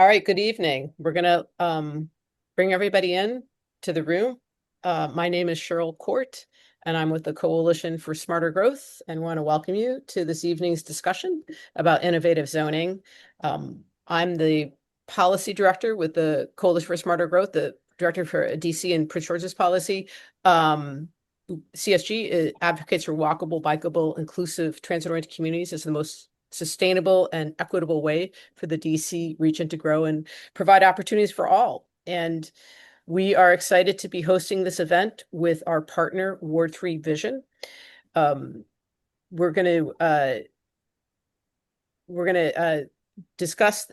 All right, good evening. We're gonna bring everybody in to the room. My name is Cheryl Court, and I'm with the Coalition for Smarter Growth, and want to welcome you to this evening's discussion about innovative zoning. I'm the policy director with the Coalition for Smarter Growth, the director for DC and Prince George's policy. CSG advocates for walkable, bikeable, inclusive, transit-oriented communities as the most sustainable and equitable way for the DC region to grow and provide opportunities for all. And we are excited to be hosting this event with our partner, Ward 3 Vision. Um, we're going to discuss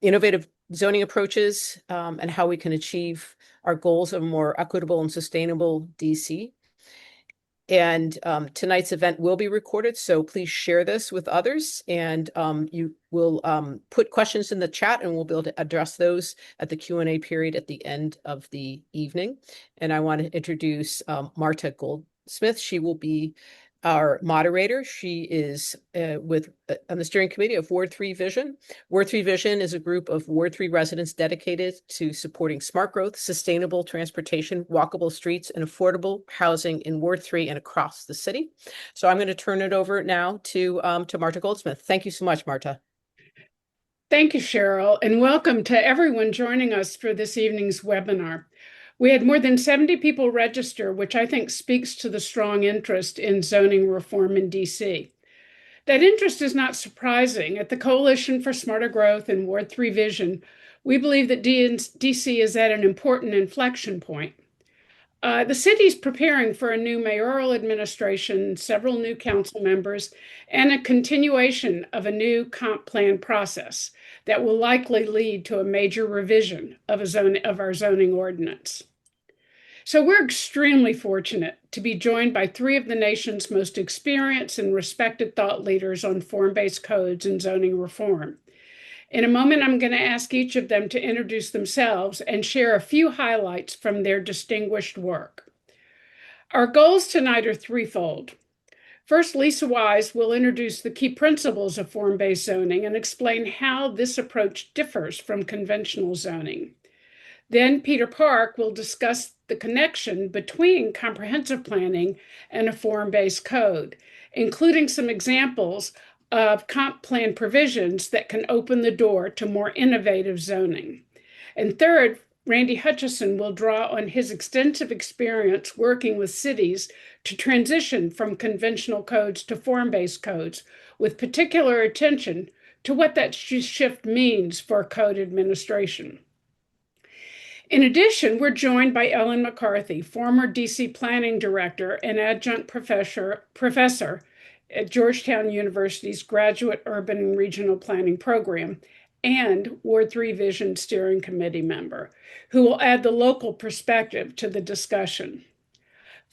innovative zoning approaches and how we can achieve our goals of a more equitable and sustainable DC. And tonight's event will be recorded, so please share this with others. And you will put questions in the chat, and we'll be able to address those at the Q&A period at the end of the evening. And I want to introduce Marta Goldsmith. She will be our moderator. She is on the steering committee of Ward 3 Vision. Ward 3 Vision is a group of Ward 3 residents dedicated to supporting smart growth, sustainable transportation, walkable streets, and affordable housing in Ward 3 and across the city. So I'm going to turn it over now to Marta Goldsmith. Thank you so much, Marta. Thank you, Cheryl, and welcome to everyone joining us for this evening's webinar. We had more than 70 people register, which I think speaks to the strong interest in zoning reform in DC. That interest is not surprising. At the Coalition for Smarter Growth and Ward 3 Vision, we believe that DC is at an important inflection point. The city's preparing for a new mayoral administration, several new council members, and a continuation of a new comp plan process that will likely lead to a major revision of our zoning ordinance. So we're extremely fortunate to be joined by three of the nation's most experienced and respected thought leaders on form-based codes and zoning reform. In a moment, I'm going to ask each of them to introduce themselves and share a few highlights from their distinguished work. Our goals tonight are threefold. First, Lisa Wise will introduce the key principles of form-based zoning and explain how this approach differs from conventional zoning. Then Peter Park will discuss the connection between comprehensive planning and a form-based code, including some examples of comp plan provisions that can open the door to more innovative zoning. And third, Randy Hutchison will draw on his extensive experience working with cities to transition from conventional codes to form-based codes, with particular attention to what that shift means for code administration. In addition, we're joined by Ellen McCarthy, former DC Planning Director and Adjunct Professor at Georgetown University's Graduate Urban and Regional Planning Program, and Ward 3 Vision Steering Committee member, who will add the local perspective to the discussion.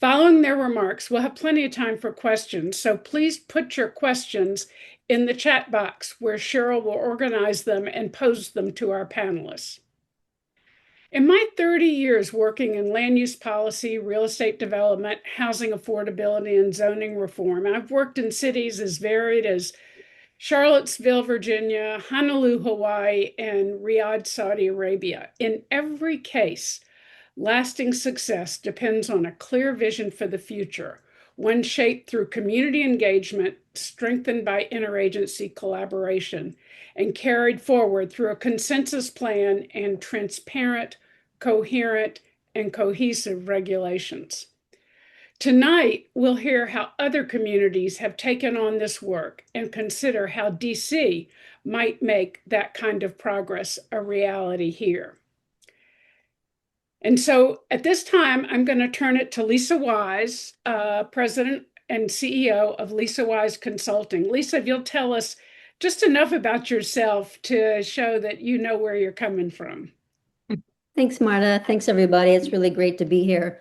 Following their remarks, we'll have plenty of time for questions, so please put your questions in the chat box where Cheryl will organize them and pose them to our panelists. In my 30 years working in land use policy, real estate development, housing affordability, and zoning reform, I've worked in cities as varied as Charlottesville, Virginia, Honolulu, Hawaii, and Riyadh, Saudi Arabia. In every case, lasting success depends on a clear vision for the future, one shaped through community engagement, strengthened by interagency collaboration, and carried forward through a consensus plan and transparent, coherent, and cohesive regulations. Tonight, we'll hear how other communities have taken on this work and consider how DC might make that kind of progress a reality here. And so at this time, I'm going to turn it to Lisa Wise, President and CEO of Lisa Wise Consulting. Lisa, if you'll tell us just enough about yourself to show that you know where you're coming from. Thanks, Marta. Thanks, everybody. It's really great to be here.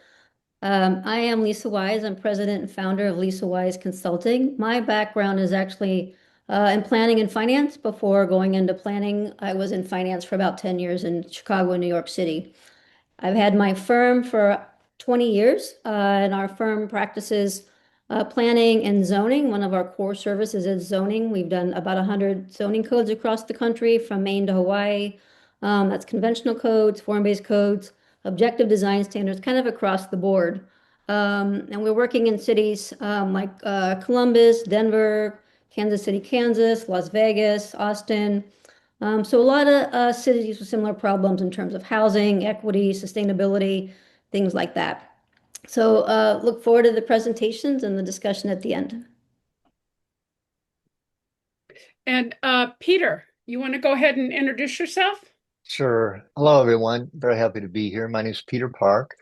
I am Lisa Wise. I'm president and founder of Lisa Wise Consulting. My background is actually in planning and finance. Before going into planning, I was in finance for about 10 years in Chicago and New York City. I've had my firm for 20 years, and our firm practices planning and zoning. One of our core services is zoning. We've done about 100 zoning codes across the country, from Maine to Hawaii. That's conventional codes, form-based codes, objective design standards, kind of across the board. And we're working in cities like Columbus, Denver, Kansas City, Kansas, Las Vegas, Austin. So a lot of cities with similar problems in terms of housing, equity, sustainability, things like that. So look forward to the presentations and the discussion at the end. And Peter, you want to go ahead and introduce yourself? Sure. Hello, everyone. Very happy to be here. My name is Peter Park.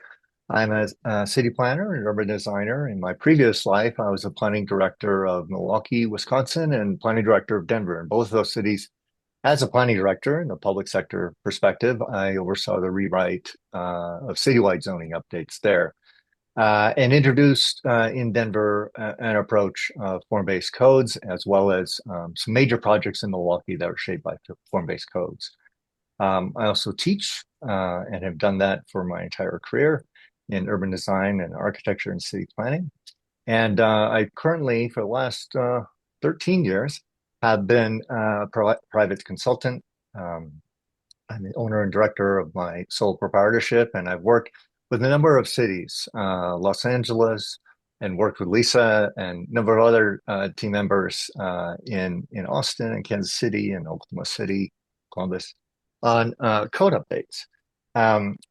I'm a city planner and urban designer. In my previous life, I was a planning director of Milwaukee, Wisconsin, and planning director of Denver. In both of those cities, as a planning director in the public sector perspective, I oversaw the rewrite of citywide zoning updates there and introduced in Denver an approach of form-based codes, as well as some major projects in Milwaukee that were shaped by form-based codes. I also teach and have done that for my entire career in urban design and architecture and city planning. And I currently, for the last 13 years, have been a private consultant. I'm the owner and director of my sole proprietorship, and I've worked with a number of cities, Los Angeles, and worked with Lisa and a number of other team members in Austin and Kansas City and Oklahoma City, Columbus, on code updates.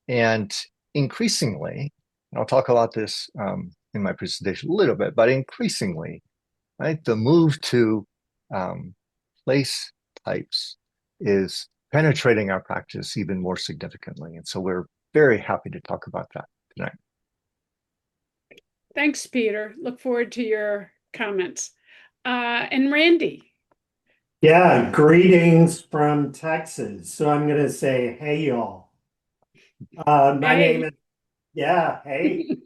And increasingly, and I'll talk about this in my presentation a little bit, but increasingly, right, the move to place types is penetrating our practice even more significantly. And so we're very happy to talk about that tonight. Thanks, Peter. Look forward to your comments. And Randy. Yeah, greetings from Texas. So I'm going to say, hey, y'all. My name is, hey.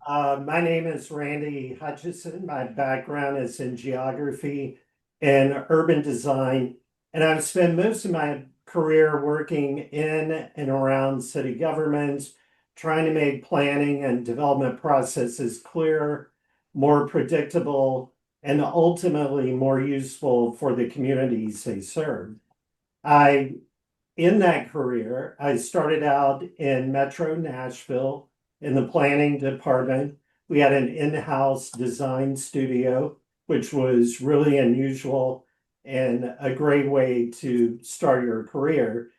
My name is Randy Hutchison. My background is in geography and urban design. And I've spent most of my career working in and around city governments, trying to make planning and development processes clearer, more predictable, and ultimately more useful for the communities they serve. In that career, I started out in Metro Nashville in the planning department. We had an in-house design studio, which was really unusual and a great way to start your career.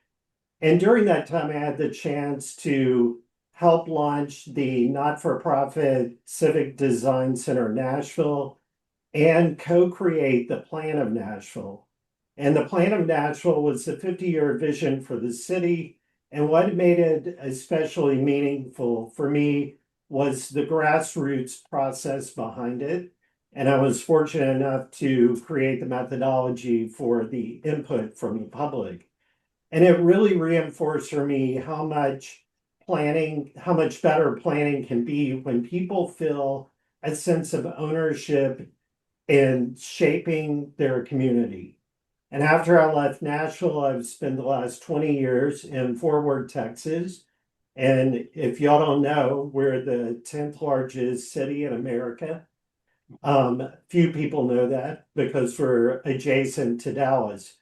And during that time, I had the chance to help launch the not-for-profit Civic Design Center Nashville and co-create the Plan of Nashville. And the Plan of Nashville was a 50-year vision for the city. And what made it especially meaningful for me was the grassroots process behind it. And I was fortunate enough to create the methodology for the input from the public. And it really reinforced for me how much better planning can be when people feel a sense of ownership in shaping their community. And after I left Nashville, I've spent the last 20 years in Fort Worth, Texas. And if y'all don't know, we're the 10th largest city in America. Few people know that because we're adjacent to Dallas.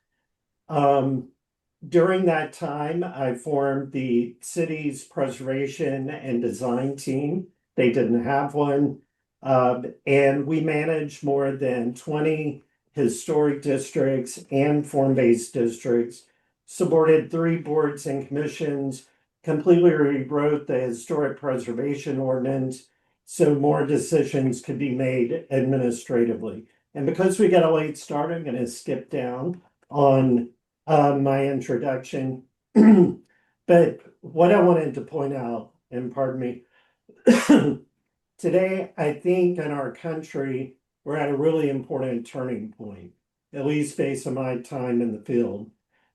During that time, I formed the city's preservation and design team. They didn't have one. And we managed more than 20 historic districts and form-based districts, supported 3 boards and commissions, completely rewrote the historic preservation ordinance so more decisions could be made administratively. And because we got a late start, I'm going to skip down on my introduction. But what I wanted to point out, and pardon me, today, I think in our country, we're at a really important turning point, at least based on my time in the field.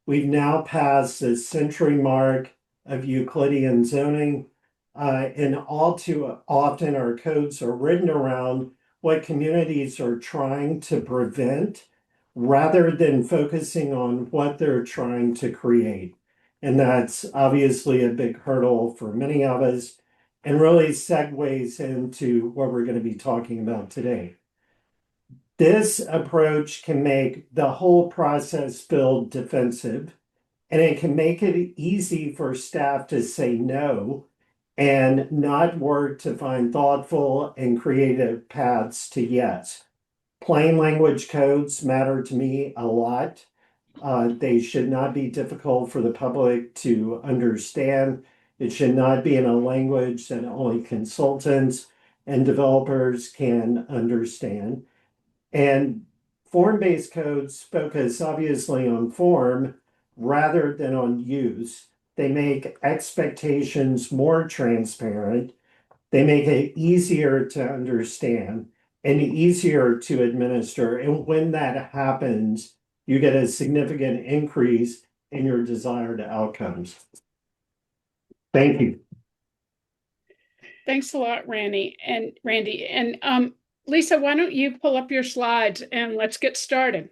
We've now passed the century mark of Euclidean zoning, and all too often our codes are written around what communities are trying to prevent rather than focusing on what they're trying to create. And that's obviously a big hurdle for many of us and really segues into what we're going to be talking about today. This approach can make the whole process feel defensive and it can make it easy for staff to say no and not work to find thoughtful and creative paths to yes. Plain language codes matter to me a lot. They should not be difficult for the public to understand. It should not be in a language that only consultants and developers can understand. And form-based codes focus obviously on form rather than on use. They make expectations more transparent. They make it easier to understand and easier to administer. And when that happens, you get a significant increase in your desired outcomes. Thank you. Thanks a lot, Randy. And Lisa, why don't you pull up your slides and let's get started.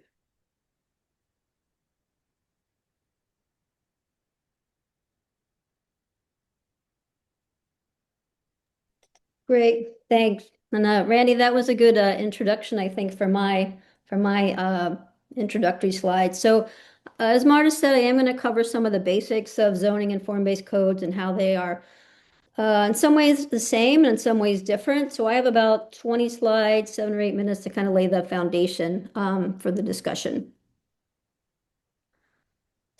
Great, thanks. And Randy, that was a good introduction, I think, for my introductory slides. So, as Marta said, I am going to cover some of the basics of zoning and form-based codes and how they are in some ways the same and in some ways different. So I have about 20 slides, 7 or 8 minutes to kind of lay the foundation for the discussion.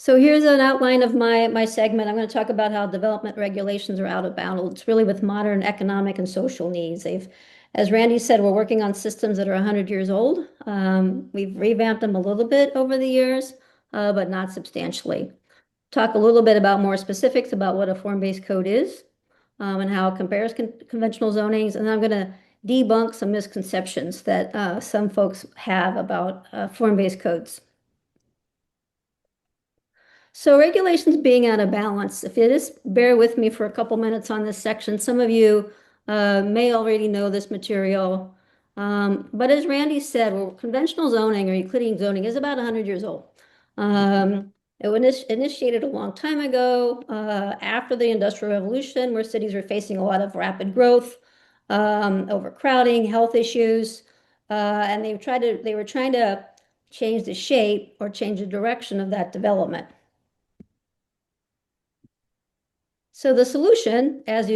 So here's an outline of my segment. I'm going to talk about how development regulations are out of balance, really with modern economic and social needs. As Randy said, we're working on systems that are 100 years old. We've revamped them a little bit over the years, but not substantially. Talk a little bit about more specifics about what a form-based code is and how it compares conventional zonings. And I'm going to debunk some misconceptions that some folks have about form-based codes. So regulations being out of balance, if you just bear with me for a couple minutes on this section, some of you may already know this material. But as Randy said, well, conventional zoning or Euclidean zoning is about 100 years old. It was initiated a long time ago after the Industrial Revolution, where cities were facing a lot of rapid growth, overcrowding, health issues, and they were trying to change the shape or change the direction of that development. So the solution, as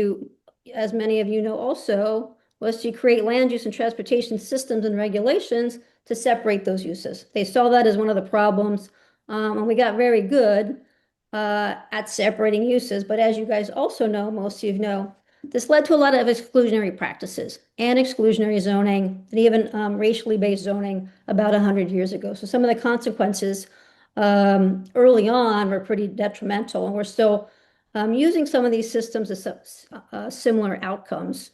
many of you know also, was to create land use and transportation systems and regulations to separate those uses. They saw that as one of the problems, and we got very good at separating uses. But as you guys also know, most of you know, this led to a lot of exclusionary practices and exclusionary zoning and even racially based zoning about 100 years ago. So some of the consequences early on were pretty detrimental, and we're still using some of these systems as similar outcomes.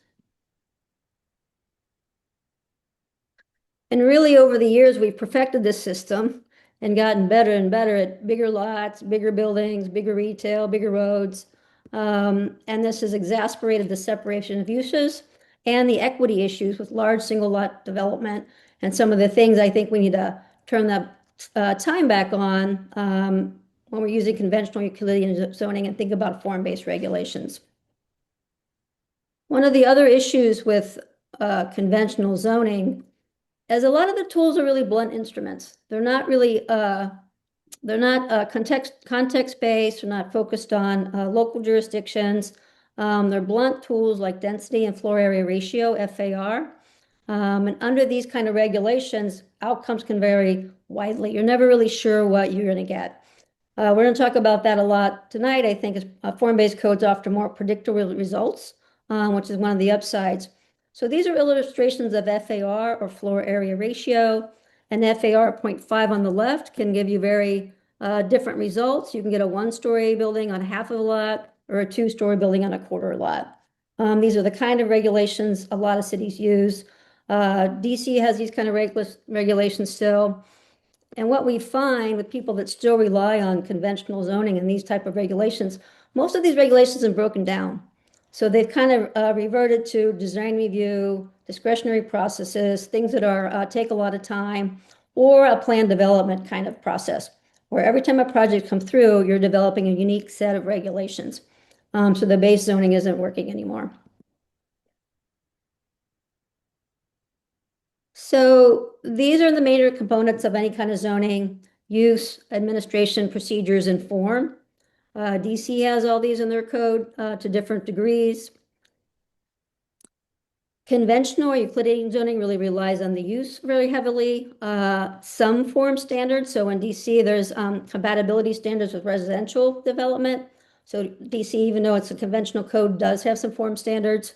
And really over the years, we've perfected this system and gotten better and better at bigger lots, bigger buildings, bigger retail, bigger roads. And this has exacerbated the separation of uses and the equity issues with large single lot development. And some of the things I think we need to turn that time back on when we're using conventional Euclidean zoning and think about form-based regulations. One of the other issues with conventional zoning is a lot of the tools are really blunt instruments. They're not really, context-based, they're not focused on local jurisdictions. They're blunt tools like density and floor area ratio, FAR. And under these kind of regulations, outcomes can vary widely. You're never really sure what you're going to get. We're going to talk about that a lot tonight. I think form-based codes offer more predictable results, which is one of the upsides. So these are illustrations of FAR or floor area ratio. And FAR 0.5 on the left can give you very different results. You can get a 1-story building on half of a lot or a 2-story building on a quarter lot. These are the kind of regulations a lot of cities use. DC has these kind of regulations still. And what we find with people that still rely on conventional zoning and these type of regulations, most of these regulations are broken down. So they've kind of reverted to design review, discretionary processes, things that are take a lot of time, or a plan development kind of process, where every time a project comes through, you're developing a unique set of regulations. So the base zoning isn't working anymore. So these are the major components of any kind of zoning. use, administration, procedures, and form. DC has all these in their code to different degrees. Conventional or Euclidean zoning really relies on the use very heavily. Some form standards. So in DC, there's compatibility standards with residential development. So DC, even though it's a conventional code, does have some form standards,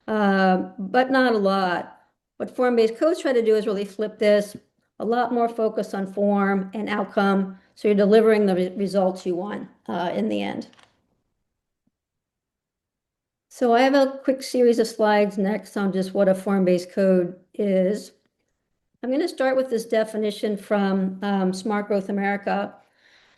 but not a lot. What form-based codes try to do is really flip this, a lot more focus on form and outcome, so you're delivering the results you want in the end. So I have a quick series of slides next on just what a form-based code is. I'm going to start with this definition from Smart Growth America.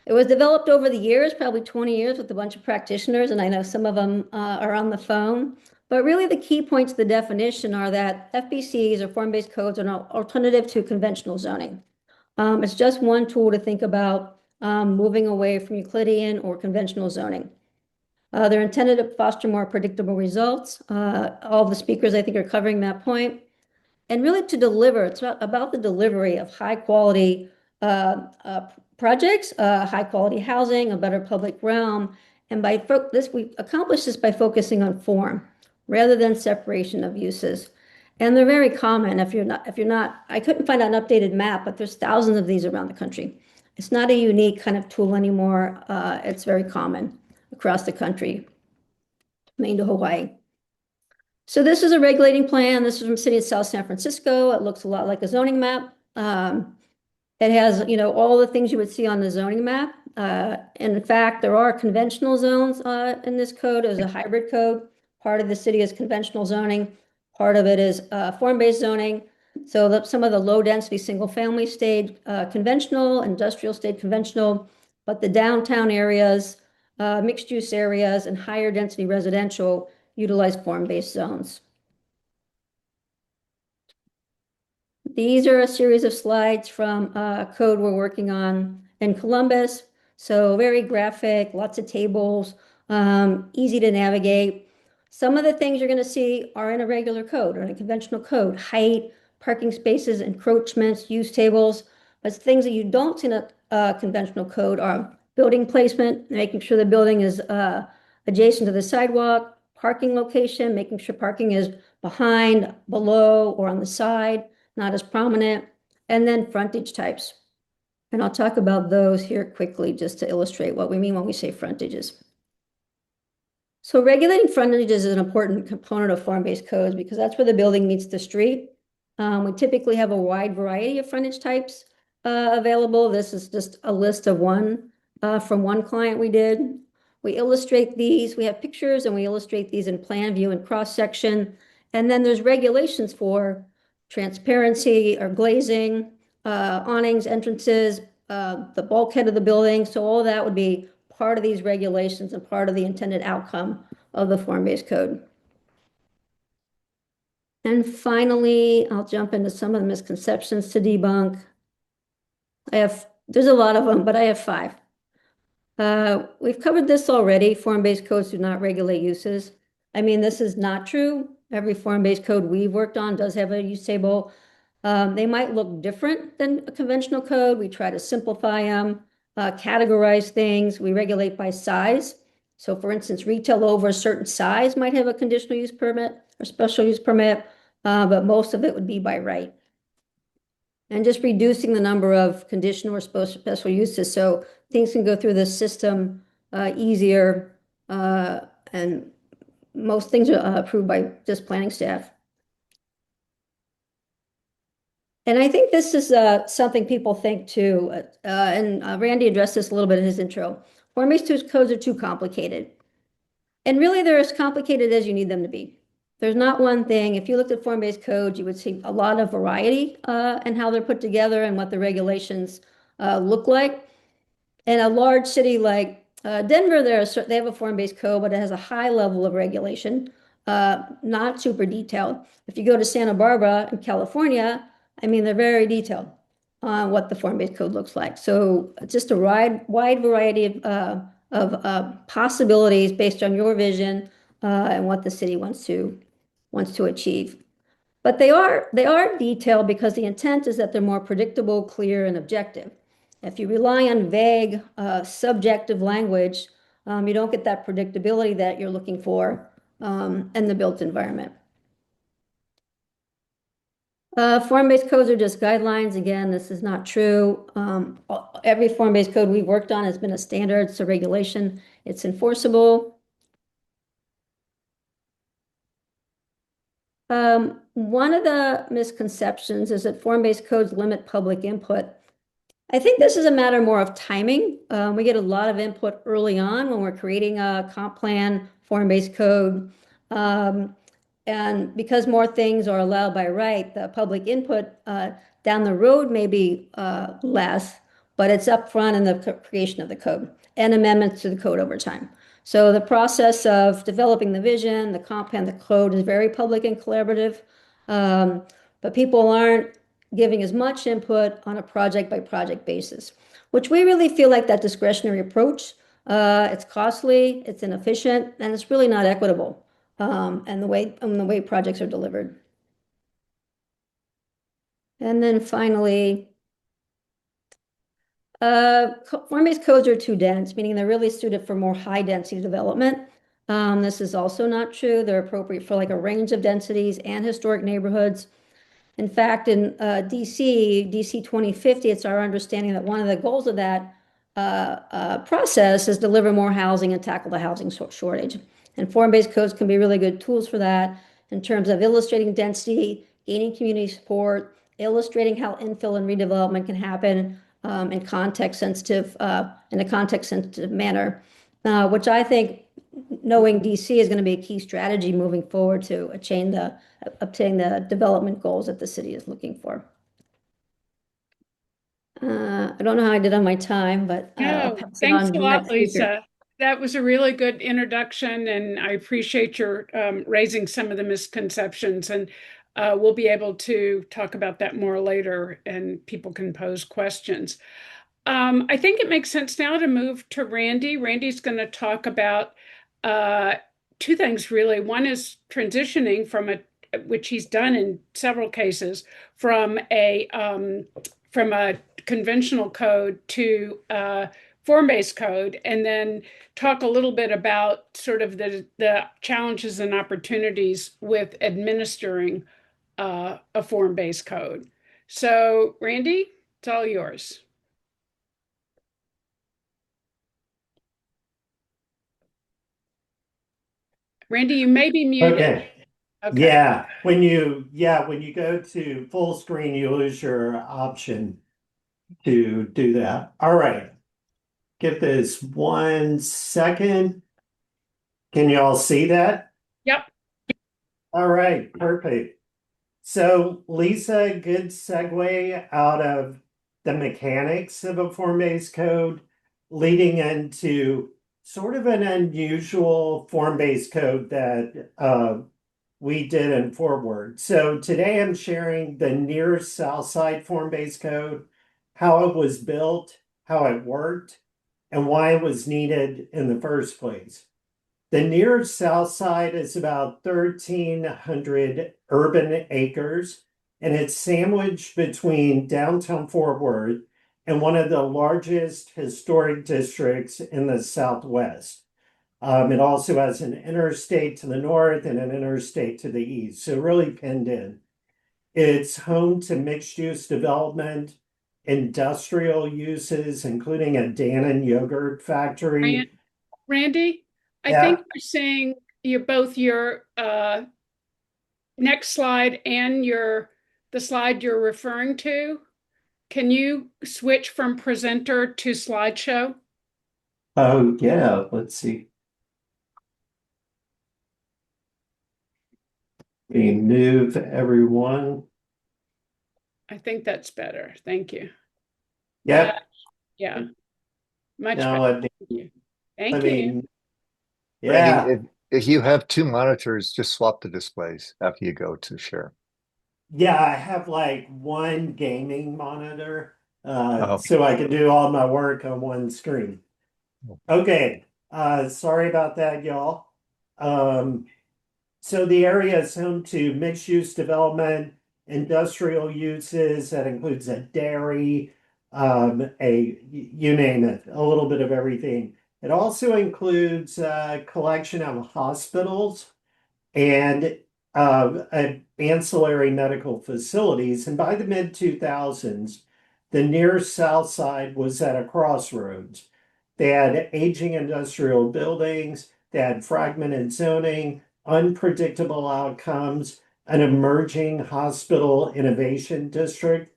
It was developed over the years, probably 20 years, with a bunch of practitioners, and I know some of them are on the phone. But really the key points of the definition are that FBCs or form-based codes are an alternative to conventional zoning. It's just one tool to think about moving away from Euclidean or conventional zoning. They're intended to foster more predictable results. All the speakers, I think, are covering that point. And really to deliver, it's about the delivery of high quality projects, high quality housing, a better public realm. And by this, we accomplish this by focusing on form rather than separation of uses. And they're very common. If you're not, I couldn't find an updated map, but there's thousands of these around the country. It's not a unique kind of tool anymore. It's very common across the country, Maine to Hawaii. So this is a regulating plan. This is from City of South San Francisco. It looks a lot like a zoning map. It has, all the things you would see on the zoning map. In fact, there are conventional zones in this code. There's a hybrid code. Part of the city is conventional zoning. Part of it is form-based zoning. So some of the low-density single-family stayed conventional, industrial stayed conventional, but the downtown areas, mixed-use areas, and higher-density residential utilize form-based zones. These are a series of slides from a code we're working on in Columbus. So very graphic, lots of tables, easy to navigate. Some of the things you're going to see are in a regular code or in a conventional code: height, parking spaces, encroachments, use tables. But things that you don't see in a conventional code are building placement, making sure the building is adjacent to the sidewalk, parking location, making sure parking is behind, below, or on the side, not as prominent, and then frontage types. And I'll talk about those here quickly just to illustrate what we mean when we say frontages. So regulating frontages is an important component of form-based codes because that's where the building meets the street. We typically have a wide variety of frontage types available. This is just a list of one from one client we did. We illustrate these. We have pictures and we illustrate these in plan view and cross section. And then there's regulations for transparency or glazing, awnings, entrances, the bulkhead of the building. So all that would be part of these regulations and part of the intended outcome of the form-based code. And finally, I'll jump into some of the misconceptions to debunk. There's a lot of them, but I have 5. We've covered this already. Form-based codes do not regulate uses. I mean, this is not true. Every form-based code we've worked on does have a use table. They might look different than a conventional code. We try to simplify them, categorize things. We regulate by size. So for instance, retail over a certain size might have a conditional use permit or special use permit, but most of it would be by right. And just reducing the number of conditional or special uses so things can go through the system easier, and most things are approved by just planning staff. And I think this is something people think too, and Randy addressed this a little bit in his intro. Form-based codes are too complicated. And really they're as complicated as you need them to be. There's not one thing. If you looked at form-based codes, you would see a lot of variety in how they're put together and what the regulations look like. In a large city like Denver, they have a form-based code, but it has a high level of regulation, not super detailed. If you go to Santa Barbara in California, I mean, they're very detailed on what the form-based code looks like. So just a wide variety of possibilities based on your vision and what the city wants to achieve. But they are detailed because the intent is that they're more predictable, clear, and objective. If you rely on vague, subjective language, you don't get that predictability that you're looking for in the built environment. Form-based codes are just guidelines. Again, this is not true. Every form-based code we've worked on has been a standard, it's a regulation, it's enforceable. One of the misconceptions is that form-based codes limit public input. I think this is a matter more of timing. We get a lot of input early on when we're creating a comp plan, form-based code. And because more things are allowed by right, the public input down the road may be less, but it's upfront in the creation of the code and amendments to the code over time. So the process of developing the vision, the comp plan, the code is very public and collaborative, but people aren't giving as much input on a project by project basis, which we really feel like that discretionary approach. It's costly, it's inefficient, and it's really not equitable. And the way projects are delivered. And then finally, form-based codes are too dense, meaning they're really suited for more high density development. This is also not true. They're appropriate for like a range of densities and historic neighborhoods. In fact, in DC 2050, it's our understanding that one of the goals of that process is deliver more housing and tackle the housing shortage. And form-based codes can be really good tools for that in terms of illustrating density, gaining community support, illustrating how infill and redevelopment can happen in a context-sensitive manner, which I think knowing DC is going to be a key strategy moving forward to obtain the development goals that the city is looking for. I don't know how I did on my time, but I'll No, pass it thanks on a to the lot, next speaker. Lisa. That was a really good introduction, and I appreciate your raising some of the misconceptions. And we'll be able to talk about that more later, and people can pose questions. I think it makes sense now to move to Randy. Randy's going to talk about two things, really. One is transitioning from which he's done in several cases, from a conventional code to form-based code, and then talk a little bit about sort of the challenges and opportunities with administering a form-based code. So, Randy, it's all yours. Randy, you may be muted. Okay. Yeah, when you go to full screen, you lose your option to do that. All right. Give this 1 second. Can you all see that? Yep. All right, perfect. So Lisa, good segue out of the mechanics of a form-based code, leading into sort of an unusual form-based code that we did in Forward. So today I'm sharing the near south side form-based code, how it was built, how it worked, and why it was needed in the first place. The near south side is about 1,300 urban acres, and it's sandwiched between downtown Fort Worth and one of the largest historic districts in the Southwest. It also has an interstate to the north and an interstate to the east, so really pinned in. It's home to mixed-use development, industrial uses, including a Dannon yogurt factory. Randy, I think you're saying both your next slide and the slide you're referring to. Can you switch from presenter to slideshow? Oh, yeah, let's see. Remove everyone. I think that's better. Thank you. Yep. Yeah. Much Now better. Thank you. Yeah. Randy, if you have two monitors, just swap the displays after you go to share. Yeah, I have like one gaming monitor, Oh. so I can do all my work on one screen. Okay, sorry about that, y'all. So the area is home to mixed-use development, industrial uses that includes a dairy, you name it, a little bit of everything. It also includes a collection of hospitals and ancillary medical facilities. And by the mid 2000s, the near south side was at a crossroads. They had aging industrial buildings, they had fragmented zoning, unpredictable outcomes, an emerging hospital innovation district,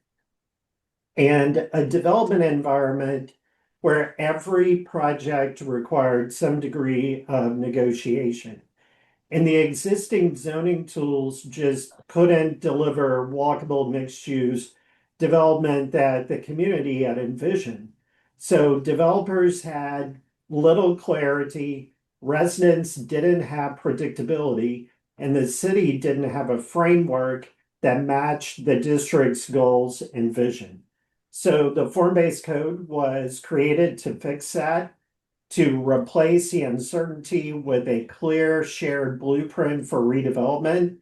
and a development environment where every project required some degree of negotiation. And the existing zoning tools just couldn't deliver walkable mixed use development that the community had envisioned. So developers had little clarity, residents didn't have predictability, and the city didn't have a framework that matched the district's goals and vision. So the form-based code was created to fix that, to replace the uncertainty with a clear shared blueprint for redevelopment.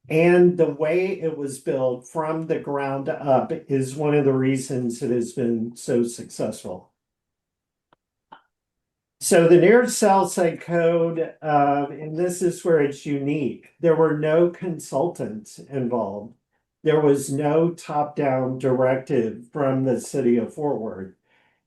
And the way it was built from the ground up is one of the reasons it has been so successful. So the near south side code, and this is where it's unique. There were no consultants involved. There was no top-down directive from the city of Fort Worth.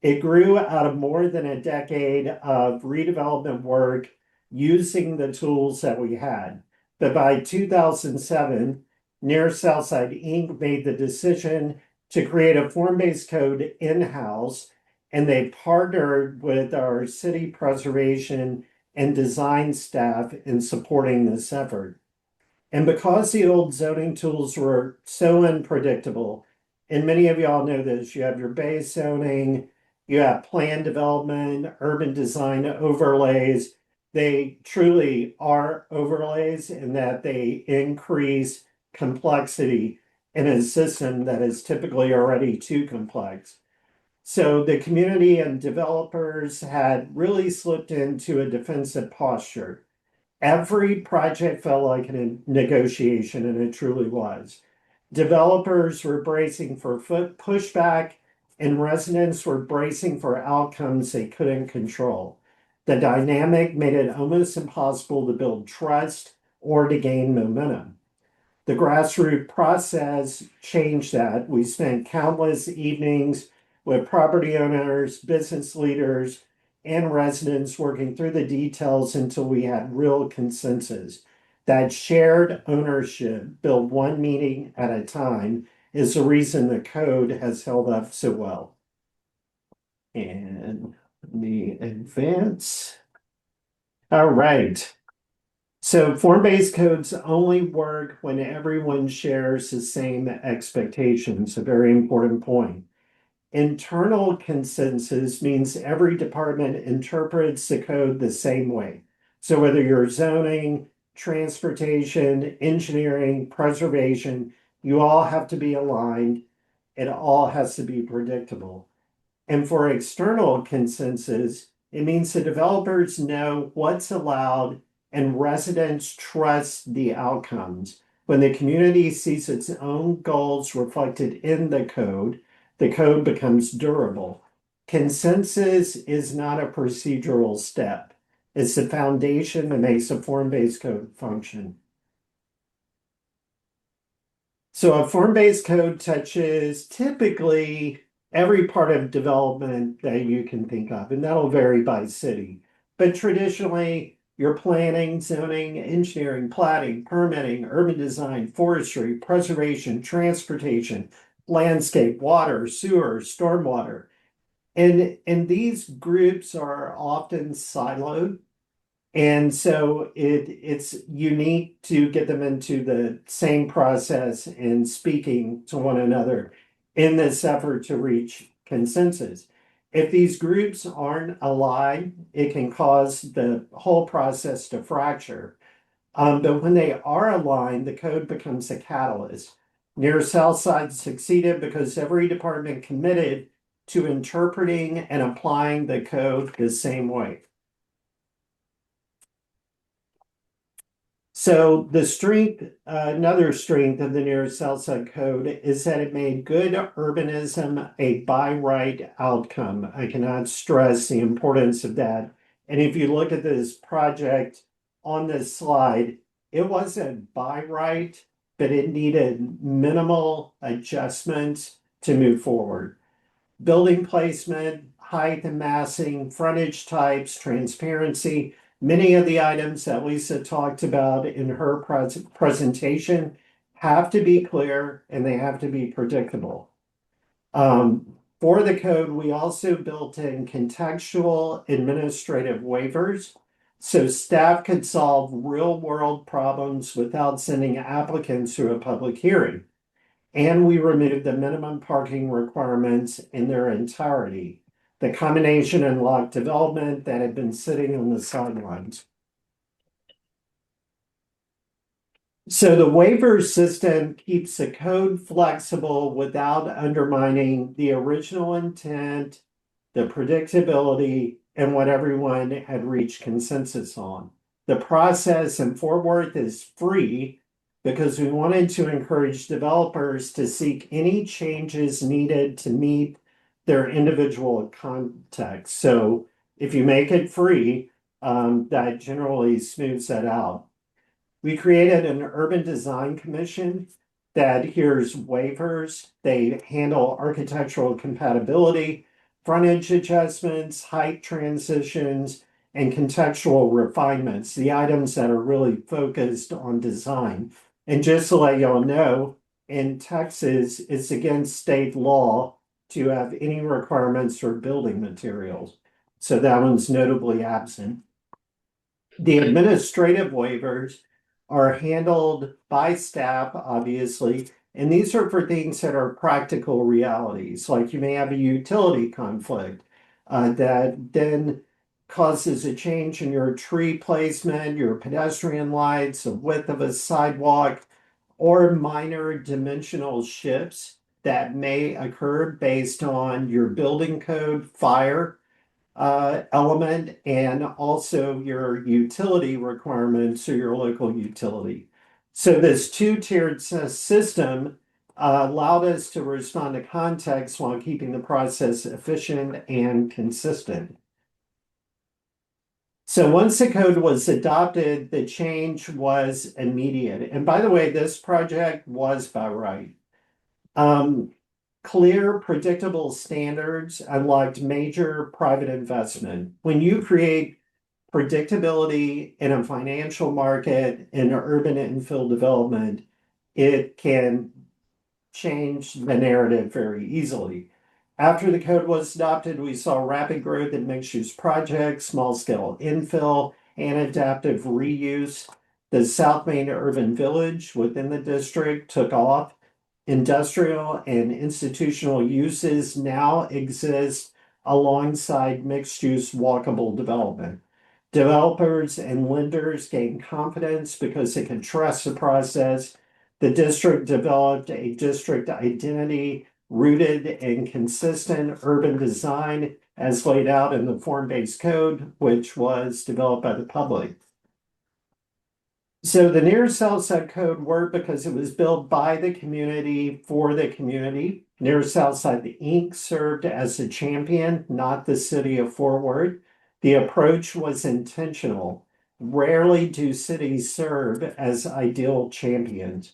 It grew out of more than a decade of redevelopment work using the tools that we had. But by 2007, Near Southside Inc. made the decision to create a form-based code in-house, and they partnered with our city preservation and design staff in supporting this effort. And because the old zoning tools were so unpredictable, and many of y'all know this, you have your base zoning, you have plan development, urban design overlays. They truly are overlays in that they increase complexity in a system that is typically already too complex. So the community and developers had really slipped into a defensive posture. Every project felt like a negotiation, and it truly was. Developers were bracing for pushback, and residents were bracing for outcomes they couldn't control. The dynamic made it almost impossible to build trust or to gain momentum. The grassroots process changed that. We spent countless evenings with property owners, business leaders, and residents working through the details until we had real consensus. That shared ownership, built one meeting at a time, is the reason the code has held up so well. And let me advance. All right. So form-based codes only work when everyone shares the same expectations, a very important point. Internal consensus means every department interprets the code the same way. So whether you're zoning, transportation, engineering, preservation, you all have to be aligned. It all has to be predictable. And for external consensus, it means the developers know what's allowed and residents trust the outcomes. When the community sees its own goals reflected in the code becomes durable. Consensus is not a procedural step. It's the foundation that makes a form-based code function. So a form-based code touches typically every part of development that you can think of, and that'll vary by city. But traditionally, your planning, zoning, engineering, plating, permitting, urban design, forestry, preservation, transportation, landscape, water, sewer, stormwater. And these groups are often siloed. And so it's unique to get them into the same process and speaking to one another in this effort to reach consensus. If these groups aren't aligned, it can cause the whole process to fracture. But when they are aligned, the code becomes a catalyst. Near South Side succeeded because every department committed to interpreting and applying the code the same way. So the strength, another strength of the Near South Side Code is that it made good urbanism a by right outcome. I cannot stress the importance of that. And if you look at this project on this slide, it wasn't by right, but it needed minimal adjustments to move forward. Building placement, height and massing, frontage types, transparency. Many of the items that Lisa talked about in her presentation have to be clear and they have to be predictable. For the code, we also built in contextual administrative waivers so staff could solve real world problems without sending applicants to a public hearing. And we removed the minimum parking requirements in their entirety. The combination and lot development that had been sitting on the sidelines. So the waiver system keeps the code flexible without undermining the original intent, the predictability, and what everyone had reached consensus on. The process in Fort Worth is free because we wanted to encourage developers to seek any changes needed to meet their individual context. So if you make it free, that generally smooths that out. We created an urban design commission that hears waivers. They handle architectural compatibility, frontage adjustments, height transitions, and contextual refinements, the items that are really focused on design. And just to let y'all know, in Texas, it's against state law to have any requirements for building materials. So that one's notably absent. The administrative waivers are handled by staff, obviously, and these are for things that are practical realities, like you may have a utility conflict that then causes a change in your tree placement, your pedestrian lights, the width of a sidewalk, or minor dimensional shifts that may occur based on your building code, fire, element and also your utility requirements or your local utility. So this two-tiered system allowed us to respond to context while keeping the process efficient and consistent. So once the code was adopted, the change was immediate. And by the way, this project was by right. Clear, predictable standards unlocked major private investment. When you create predictability in a financial market in urban infill development, it can change the narrative very easily. After the code was adopted, we saw rapid growth in mixed-use projects, small-scale infill, and adaptive reuse. The South Main Urban Village within the district took off. Industrial and institutional uses now exist alongside mixed-use walkable development. Developers and lenders gain confidence because they can trust the process. The district developed a district identity rooted in consistent urban design as laid out in the form-based code, which was developed by the public. So the Near South Side Code worked because it was built by the community for the community. Near South Side, the Inc. served as a champion, not the city of Fort Worth. The approach was intentional. Rarely do cities serve as ideal champions.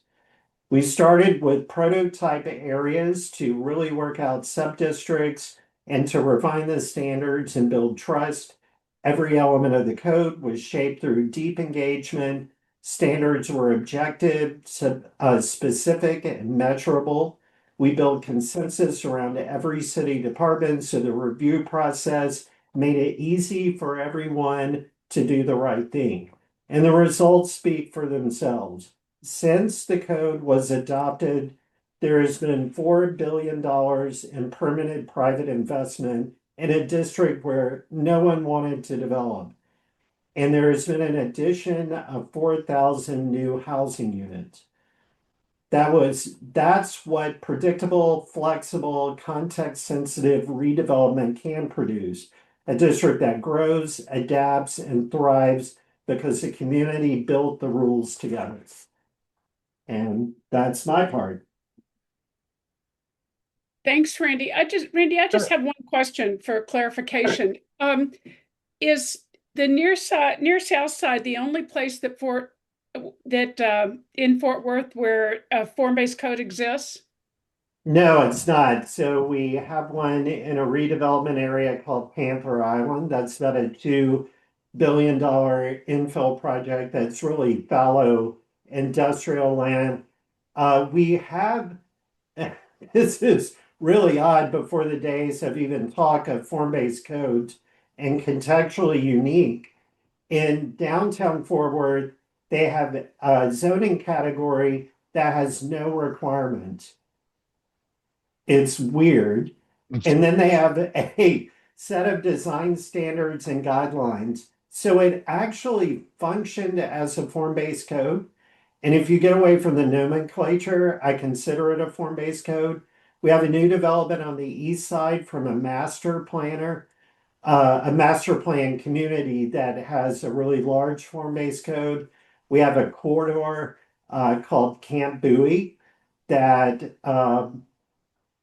We started with prototype areas to really work out sub-districts and to refine the standards and build trust. Every element of the code was shaped through deep engagement. Standards were objective, specific, and measurable. We built consensus around every city department, so the review process made it easy for everyone to do the right thing. And the results speak for themselves. Since the code was adopted, there has been $4 billion in permanent private investment in a district where no one wanted to develop. And there has been an addition of 4,000 new housing units. That's what predictable, flexible, context-sensitive redevelopment can produce. A district that grows, adapts, and thrives because the community built the rules together. And that's my part. Thanks, Randy. Randy, I just have one question for clarification. Is the near south side the only place that in Fort Worth where a form-based code exists? No, it's not. So we have one in a redevelopment area called Panther Island. That's about a $2 billion infill project that's really fallow industrial land. We have, this is really odd before the days of even talk of form-based codes and contextually unique. In downtown Fort Worth, they have a zoning category that has no requirement. It's weird. And then they have a set of design standards and guidelines. So it actually functioned as a form-based code. And if you get away from the nomenclature, I consider it a form-based code. We have a new development on the east side from a master planner, a master plan community that has a really large form-based code. We have a corridor called Camp Bowie that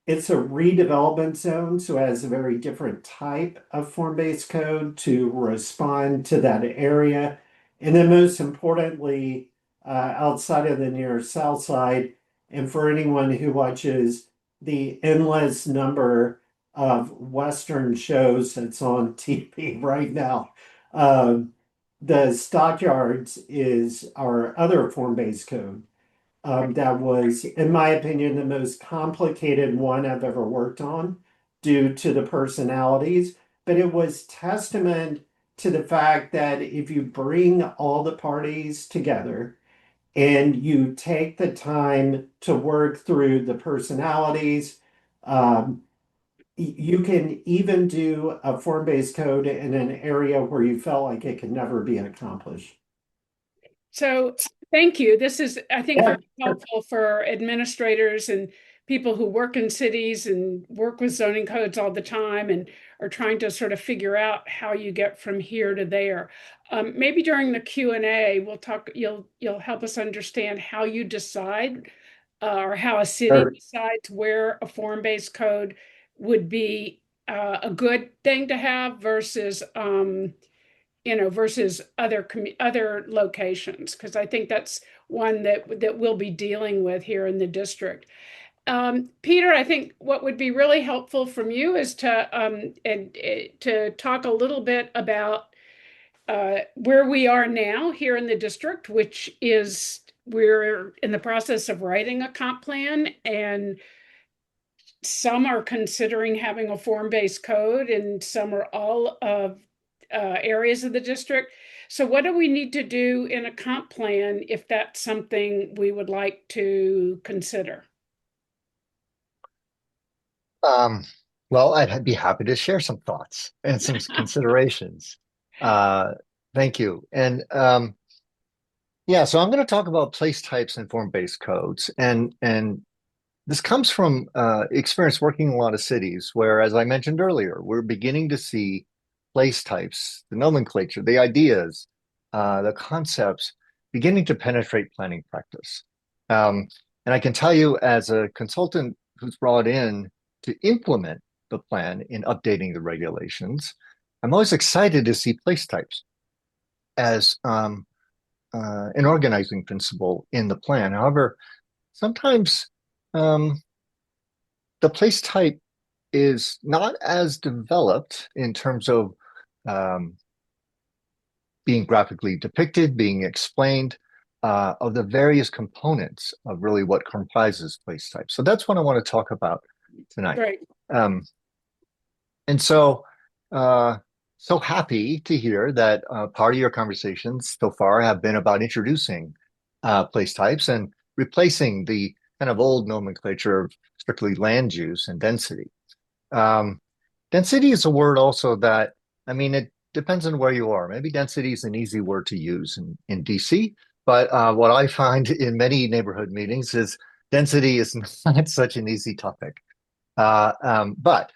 it's a redevelopment zone, so it has a very different type of form-based code to respond to that area. And then most importantly, outside of the near south side, and for anyone who watches the endless number of Western shows that's on TV right now, the Stockyards is our other form-based code. That was, in my opinion, the most complicated one I've ever worked on due to the personalities. But it was testament to the fact that if you bring all the parties together and you take the time to work through the personalities, you can even do a form-based code in an area where you felt like it could never be accomplished. So thank you. This is, I think, very helpful for administrators and people who work in cities and work with zoning codes all the time and are trying to sort of figure out how you get from here to there. Maybe during the Q&A, we'll talk, you'll help us understand how you decide or how a city decides where a form-based code would be a good thing to have versus versus other locations, because I think that's one that we'll be dealing with here in the district. Peter, I think what would be really helpful from you is to talk a little bit about where we are now here in the district, which is we're in the process of writing a comp plan, and some are considering having a form-based code, and some are all of areas of the district. So what do we need to do in a comp plan if that's something we would like to consider? Well, I'd be happy to share some thoughts and some considerations. Thank you. And yeah, so I'm going to talk about place types and form-based codes. And this comes from experience working in a lot of cities where, as I mentioned earlier, we're beginning to see place types, the nomenclature, the ideas, the concepts beginning to penetrate planning practice. And I can tell you, as a consultant who's brought in to implement the plan in updating the regulations, I'm always excited to see place types as an organizing principle in the plan. However, sometimes the place type is not as developed in terms of being graphically depicted, being explained, of the various components of really what comprises place type. So that's what I want to talk about tonight. Right. And so, so happy to hear that part of your conversations so far have been about introducing place types and replacing the kind of old nomenclature of strictly land use and density. Density is a word also that, I mean, it depends on where you are. Maybe density is an easy word to use in DC, but what I find in many neighborhood meetings is density is not such an easy topic. But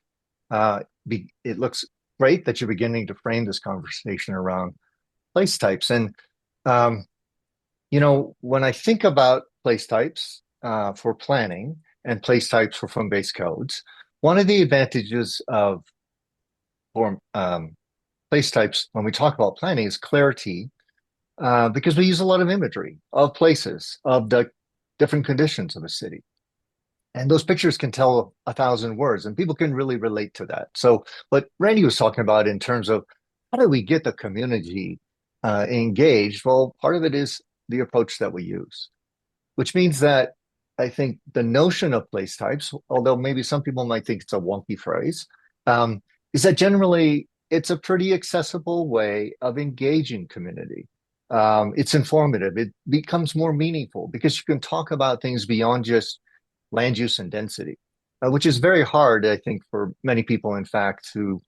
it looks great that you're beginning to frame this conversation around place types. And when I think about place types for planning and place types for form-based codes, one of the advantages of form place types when we talk about planning is clarity, because we use a lot of imagery of places, of the different conditions of a city. And those pictures can tell 1,000 words, and people can really relate to that. So, what Randy was talking about in terms of how do we get the community engaged? Well, part of it is the approach that we use, which means that I think the notion of place types, although maybe some people might think it's a wonky phrase, is that generally it's a pretty accessible way of engaging community. It's informative. It becomes more meaningful because you can talk about things beyond just land use and density, which is very hard, I think, for many people, in fact, to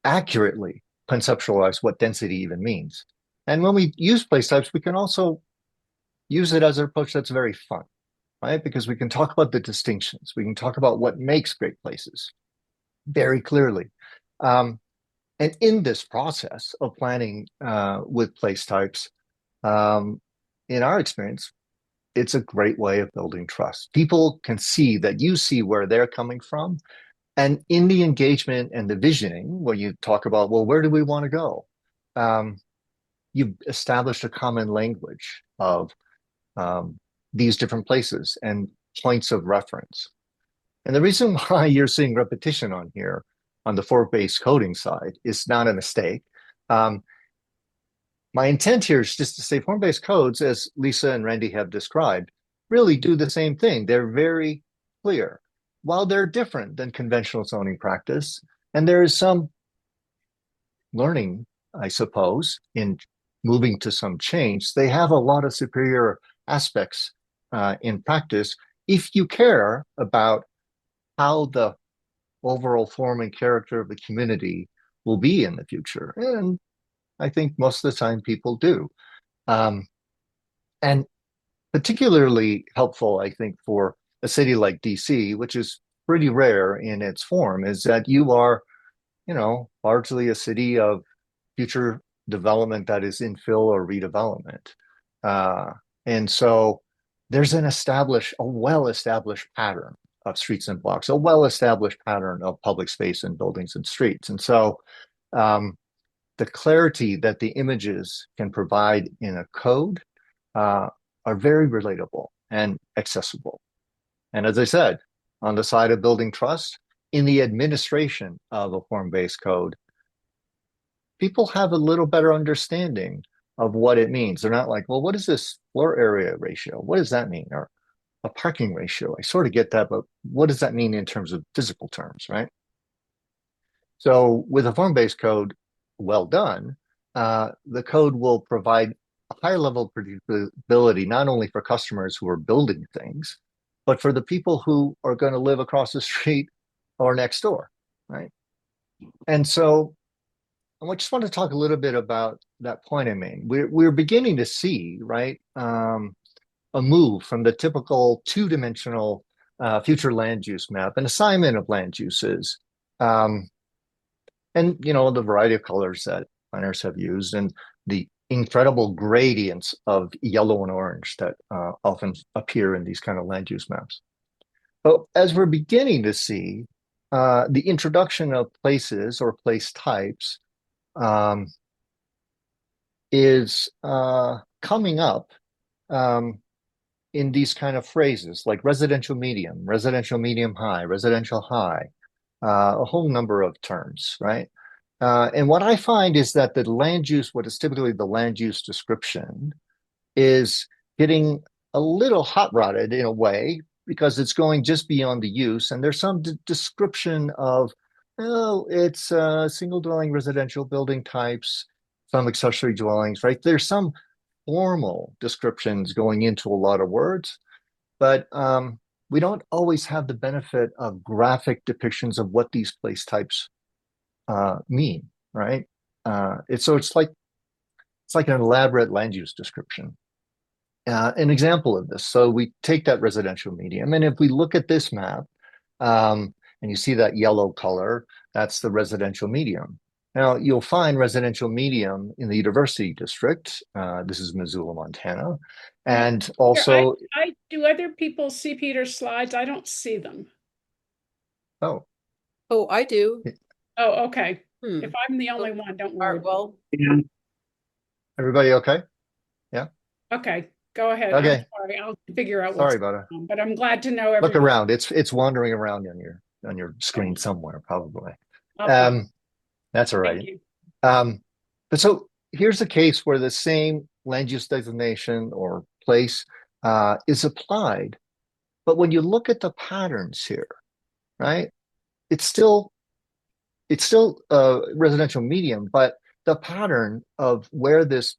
accurately conceptualize what density even means. And when we use place types, we can also use it as an approach that's very fun, right? Because we can talk about the distinctions. We can talk about what makes great places very clearly. And in this process of planning with place types, in our experience, it's a great way of building trust. People can see that you see where they're coming from. And in the engagement and the visioning, where you talk about, well, where do we want to go? You've established a common language of these different places and points of reference. And the reason why you're seeing repetition on here on the form-based coding side is not a mistake. My intent here is just to say form-based codes, as Lisa and Randy have described, really do the same thing. They're very clear. While they're different than conventional zoning practice, and there is some learning, I suppose, in moving to some change, they have a lot of superior aspects in practice if you care about how the overall form and character of the community will be in the future. And I think most of the time people do. And particularly helpful, I think, for a city like DC, which is pretty rare in its form, is that you are, largely a city of future development that is infill or redevelopment. And so there's a well-established pattern of streets and blocks, a well-established pattern of public space and buildings and streets. And so the clarity that the images can provide in a code are very relatable and accessible. And as I said, on the side of building trust, in the administration of a form-based code, people have a little better understanding of what it means. They're not like, well, what is this floor area ratio? What does that mean? Or a parking ratio. I sort of get that, but what does that mean in terms of physical terms, right? So with a form-based code, well done, the code will provide a higher level of predictability, not only for customers who are building things, but for the people who are going to live across the street or next door, right? And so I just want to talk a little bit about that point I made. We're beginning to see, right, a move from the typical two-dimensional future land use map, an assignment of land uses, and the variety of colors that planners have used, and the incredible gradients of yellow and orange that often appear in these kind of land use maps. But as we're beginning to see the introduction of places or place types is coming up in these kind of phrases like residential medium high, residential high, a whole number of terms, right? And what I find is that the land use, what is typically the land use description, is getting a little hot rodded in a way because it's going just beyond the use. And there's some description of, it's single dwelling residential building types, some accessory dwellings, right? There's some formal descriptions going into a lot of words, but we don't always have the benefit of graphic depictions of what these place types mean, right? It's like an elaborate land use description. An example of this. So we take that residential medium, and if we look at this map, and you see that yellow color, that's the residential medium. Now, you'll find residential medium in the University District. This is Missoula, Montana. And Here, also, I do other people see Peter's slides? I don't see them. oh, Oh, I do. Oh, okay. Hmm. If I'm the only one, don't All worry. right, well, everybody okay? Yeah. Okay, go ahead. I'm Okay. sorry. I'll figure out what's Sorry about it. going on, but I'm glad to know Look everyone. around. It's wandering around on your screen somewhere, probably. I'll find. That's all Thank right. you. But so here's a case where the same land use designation or place is applied. But when you look at the patterns here, right, it's still residential medium, but the pattern of where this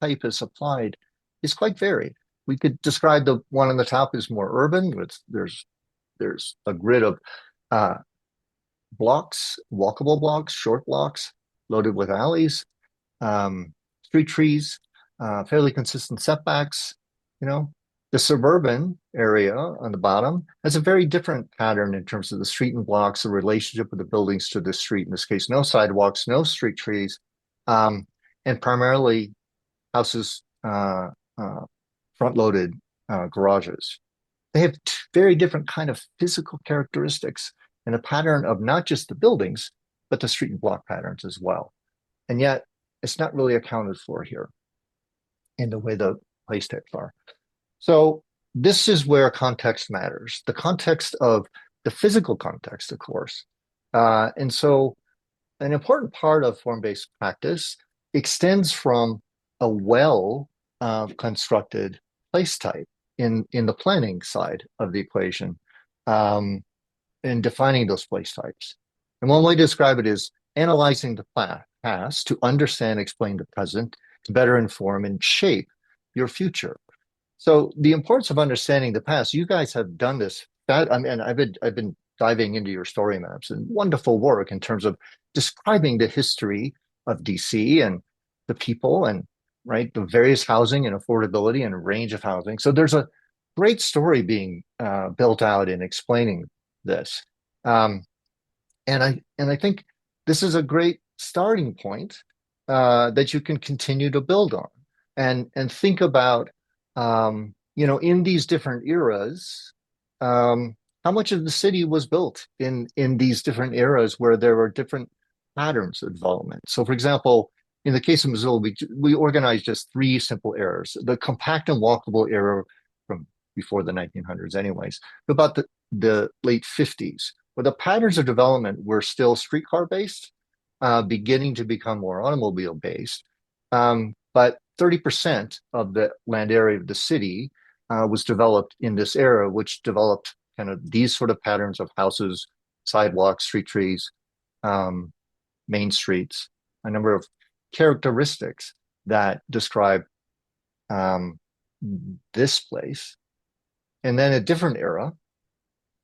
type is applied is quite varied. We could describe the one on the top as more urban. There's a grid of uh, blocks, walkable blocks, short blocks, loaded with alleys, street trees, fairly consistent setbacks. You know, the suburban area on the bottom has a very different pattern in terms of the street and blocks, the relationship of the buildings to the street. In this case, no sidewalks, no street trees, and primarily houses front-loaded garages. They have very different kind of physical characteristics and a pattern of not just the buildings, but the street and block patterns as well. And yet, it's not really accounted for here in the way the place types are. So this is where context matters. The context of the physical context, of course. And so an important part of form-based practice extends from a well constructed place type in the planning side of the equation, in defining those place types. And one way to describe it is analyzing the past to understand, explain the present, to better inform and shape your future. So the importance of understanding the past, you guys have done this. I mean, I've been diving into your story maps and wonderful work in terms of describing the history of DC and the people and right the various housing and affordability and range of housing. So there's a great story being built out in explaining this, um, and I think this is a great starting point that you can continue to build on and think about in these different eras, how much of the city was built in these different eras where there were different patterns of development. So, for example, in the case of Missoula, we organized just three simple eras: the compact and walkable era from before the 1900s, anyways, about the late 50s, where the patterns of development were still streetcar based, beginning to become more automobile based. But 30% of the land area of the city was developed in this era, which developed kind of these sort of patterns of houses, sidewalks, street trees, main streets, a number of characteristics that describe this place. And then a different era,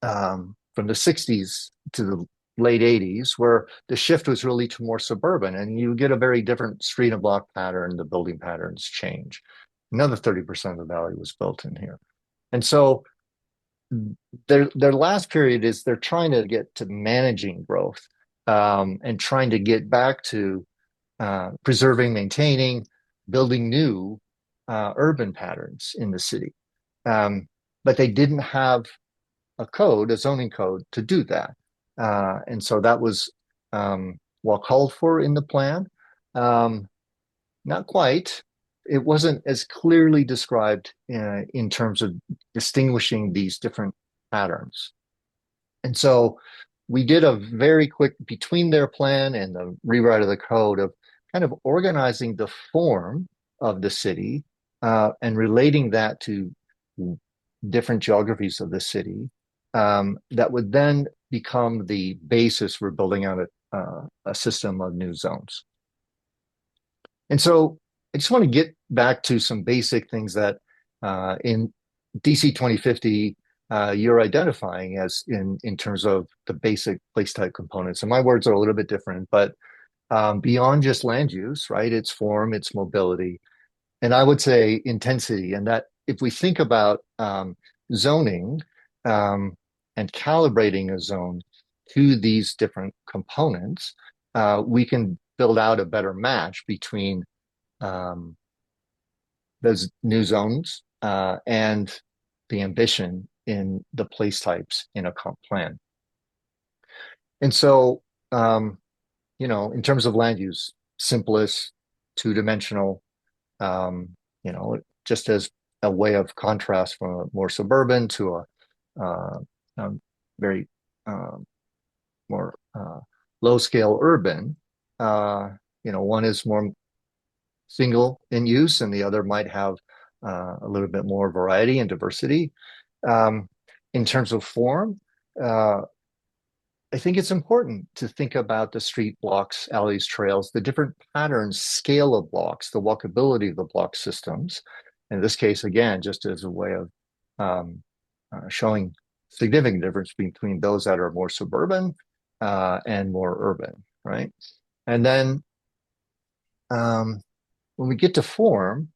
from the 60s to the late 80s, where the shift was really to more suburban, and you get a very different street and block pattern. The building patterns change. Another 30% of the valley was built in here. And so their last period is they're trying to get to managing growth, and trying to get back to preserving, maintaining, building new urban patterns in the city. But they didn't have a zoning code to do that. And so that was well called for in the plan. Not quite. It wasn't as clearly described in terms of distinguishing these different patterns. And so we did a very quick, between their plan and the rewrite of the code, of kind of organizing the form of the city and relating that to different geographies of the city, that would then become the basis for building out a system of new zones. And so I just want to get back to some basic things that in DC 2050 you're identifying as in terms of the basic place type components. And my words are a little bit different, but beyond just land use, right? It's form, it's mobility, and I would say intensity. And that if we think about zoning and calibrating a zone to these different components, we can build out a better match between those new zones and the ambition in the place types in a comp plan. And so, in terms of land use, simplest, two-dimensional, just as a way of contrast from a more suburban to a very more low-scale urban. One is more single in use, and the other might have a little bit more variety and diversity. In terms of form, I think it's important to think about the street blocks, alleys, trails, the different patterns, scale of blocks, the walkability of the block systems. In this case, again, just as a way of showing significant difference between those that are more suburban and more urban, right? And then when we get to form,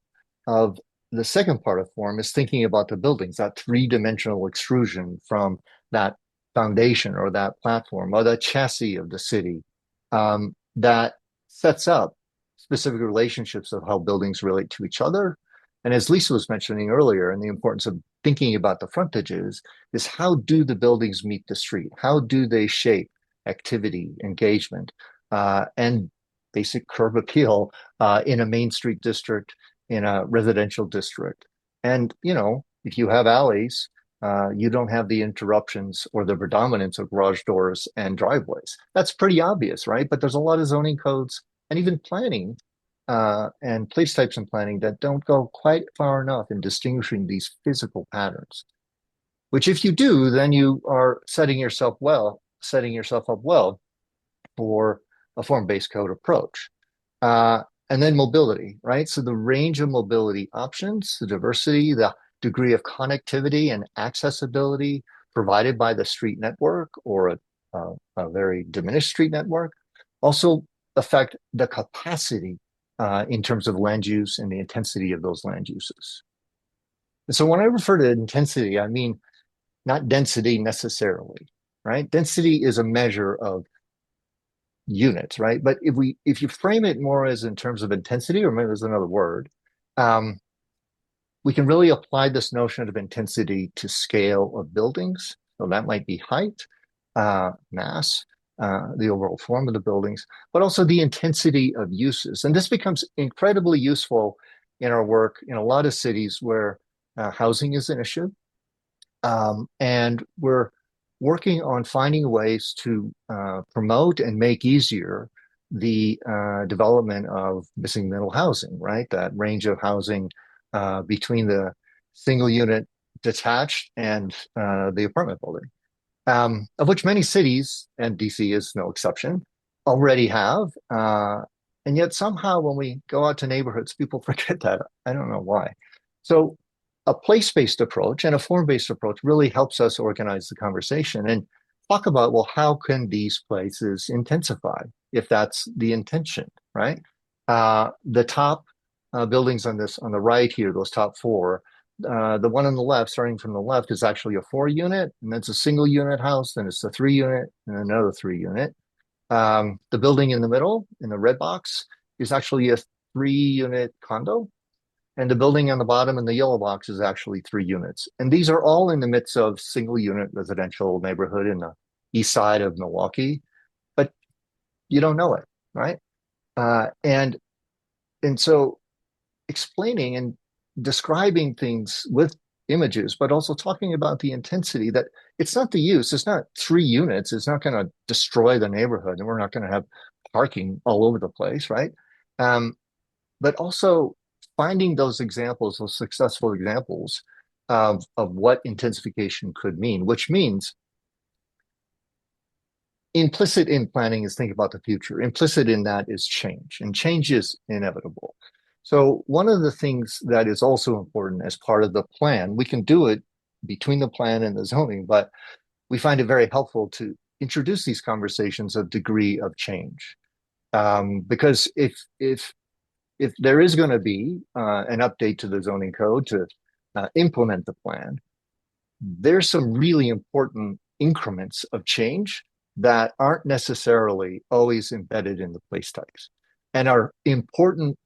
of the second part of form is thinking about the buildings, that three-dimensional extrusion from that foundation or that platform or the chassis of the city that sets up specific relationships of how buildings relate to each other. And as Lisa was mentioning earlier, and the importance of thinking about the frontages is how do the buildings meet the street? How do they shape activity, engagement, and basic curb appeal in a main street district, in a residential district? And, if you have alleys, you don't have the interruptions or the predominance of garage doors and driveways. That's pretty obvious, right? But there's a lot of zoning codes and even planning and place types and planning that don't go quite far enough in distinguishing these physical patterns, which if you do, then you are setting yourself up well for a form-based code approach. And then mobility, right? So the range of mobility options, the diversity, the degree of connectivity and accessibility provided by the street network or a very diminished street network also affect the capacity in terms of land use and the intensity of those land uses. And so when I refer to intensity, I mean not density necessarily, right? Density is a measure of units, right? But if you frame it more as in terms of intensity, or maybe there's another word, we can really apply this notion of intensity to scale of buildings. So that might be height, mass, the overall form of the buildings, but also the intensity of uses. And this becomes incredibly useful in our work in a lot of cities where housing is an issue. And we're working on finding ways to promote and make easier the development of missing middle housing, right? That range of housing between the single unit detached and the apartment building, of which many cities, and DC is no exception, already have. And yet somehow when we go out to neighborhoods, people forget that. I don't know why. So a place-based approach and a form-based approach really helps us organize the conversation and talk about, well, how can these places intensify if that's the intention, right? The top buildings on the right here, those top four, the one on the left, starting from the left, is actually a 4-unit, and that's a single unit house, then it's a 3-unit and another 3-unit. The building in the middle, in the red box, is actually a 3-unit condo. And the building on the bottom in the yellow box is actually 3 units. And these are all in the midst of single unit residential neighborhood in the east side of Milwaukee, but you don't know it, right? And so explaining and describing things with images, but also talking about the intensity, that it's not the use, it's not 3 units, it's not going to destroy the neighborhood, and we're not going to have parking all over the place, right? But also finding those examples, those successful examples of what intensification could mean, which means implicit in planning is think about the future. Implicit in that is change, and change is inevitable. So one of the things that is also important as part of the plan, we can do it between the plan and the zoning, but we find it very helpful to introduce these conversations of degree of change. Because if there is going to be an update to the zoning code to implement the plan, there's some really important increments of change that aren't necessarily always embedded in the place types and are important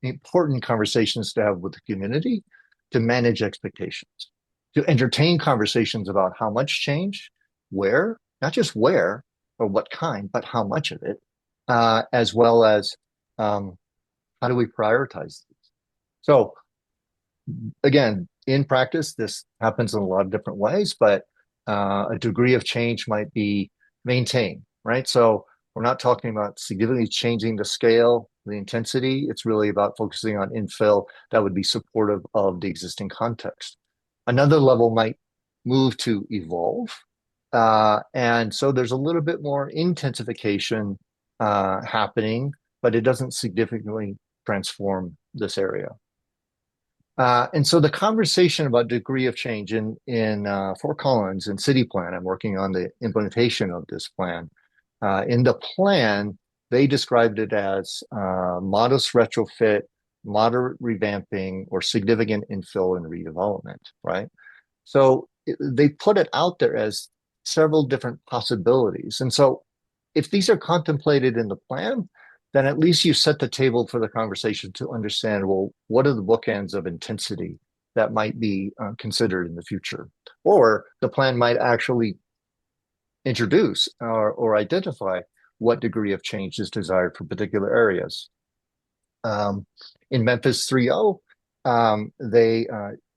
conversations to have with the community to manage expectations, to entertain conversations about how much change, where, not just where or what kind, but how much of it, as well as how do we prioritize these? So again, in practice, this happens in a lot of different ways, but a degree of change might be maintained, right? So we're not talking about significantly changing the scale, the intensity. It's really about focusing on infill that would be supportive of the existing context. Another level might move to evolve. And so there's a little bit more intensification happening, but it doesn't significantly transform this area. And so the conversation about degree of change in Fort Collins and City Plan, I'm working on the implementation of this plan. In the plan, they described it as modest retrofit, moderate revamping, or significant infill and redevelopment, right? So they put it out there as several different possibilities. And so if these are contemplated in the plan, then at least you set the table for the conversation to understand, well, what are the bookends of intensity that might be considered in the future? Or the plan might actually introduce or identify what degree of change is desired for particular areas. In Memphis 3.0, they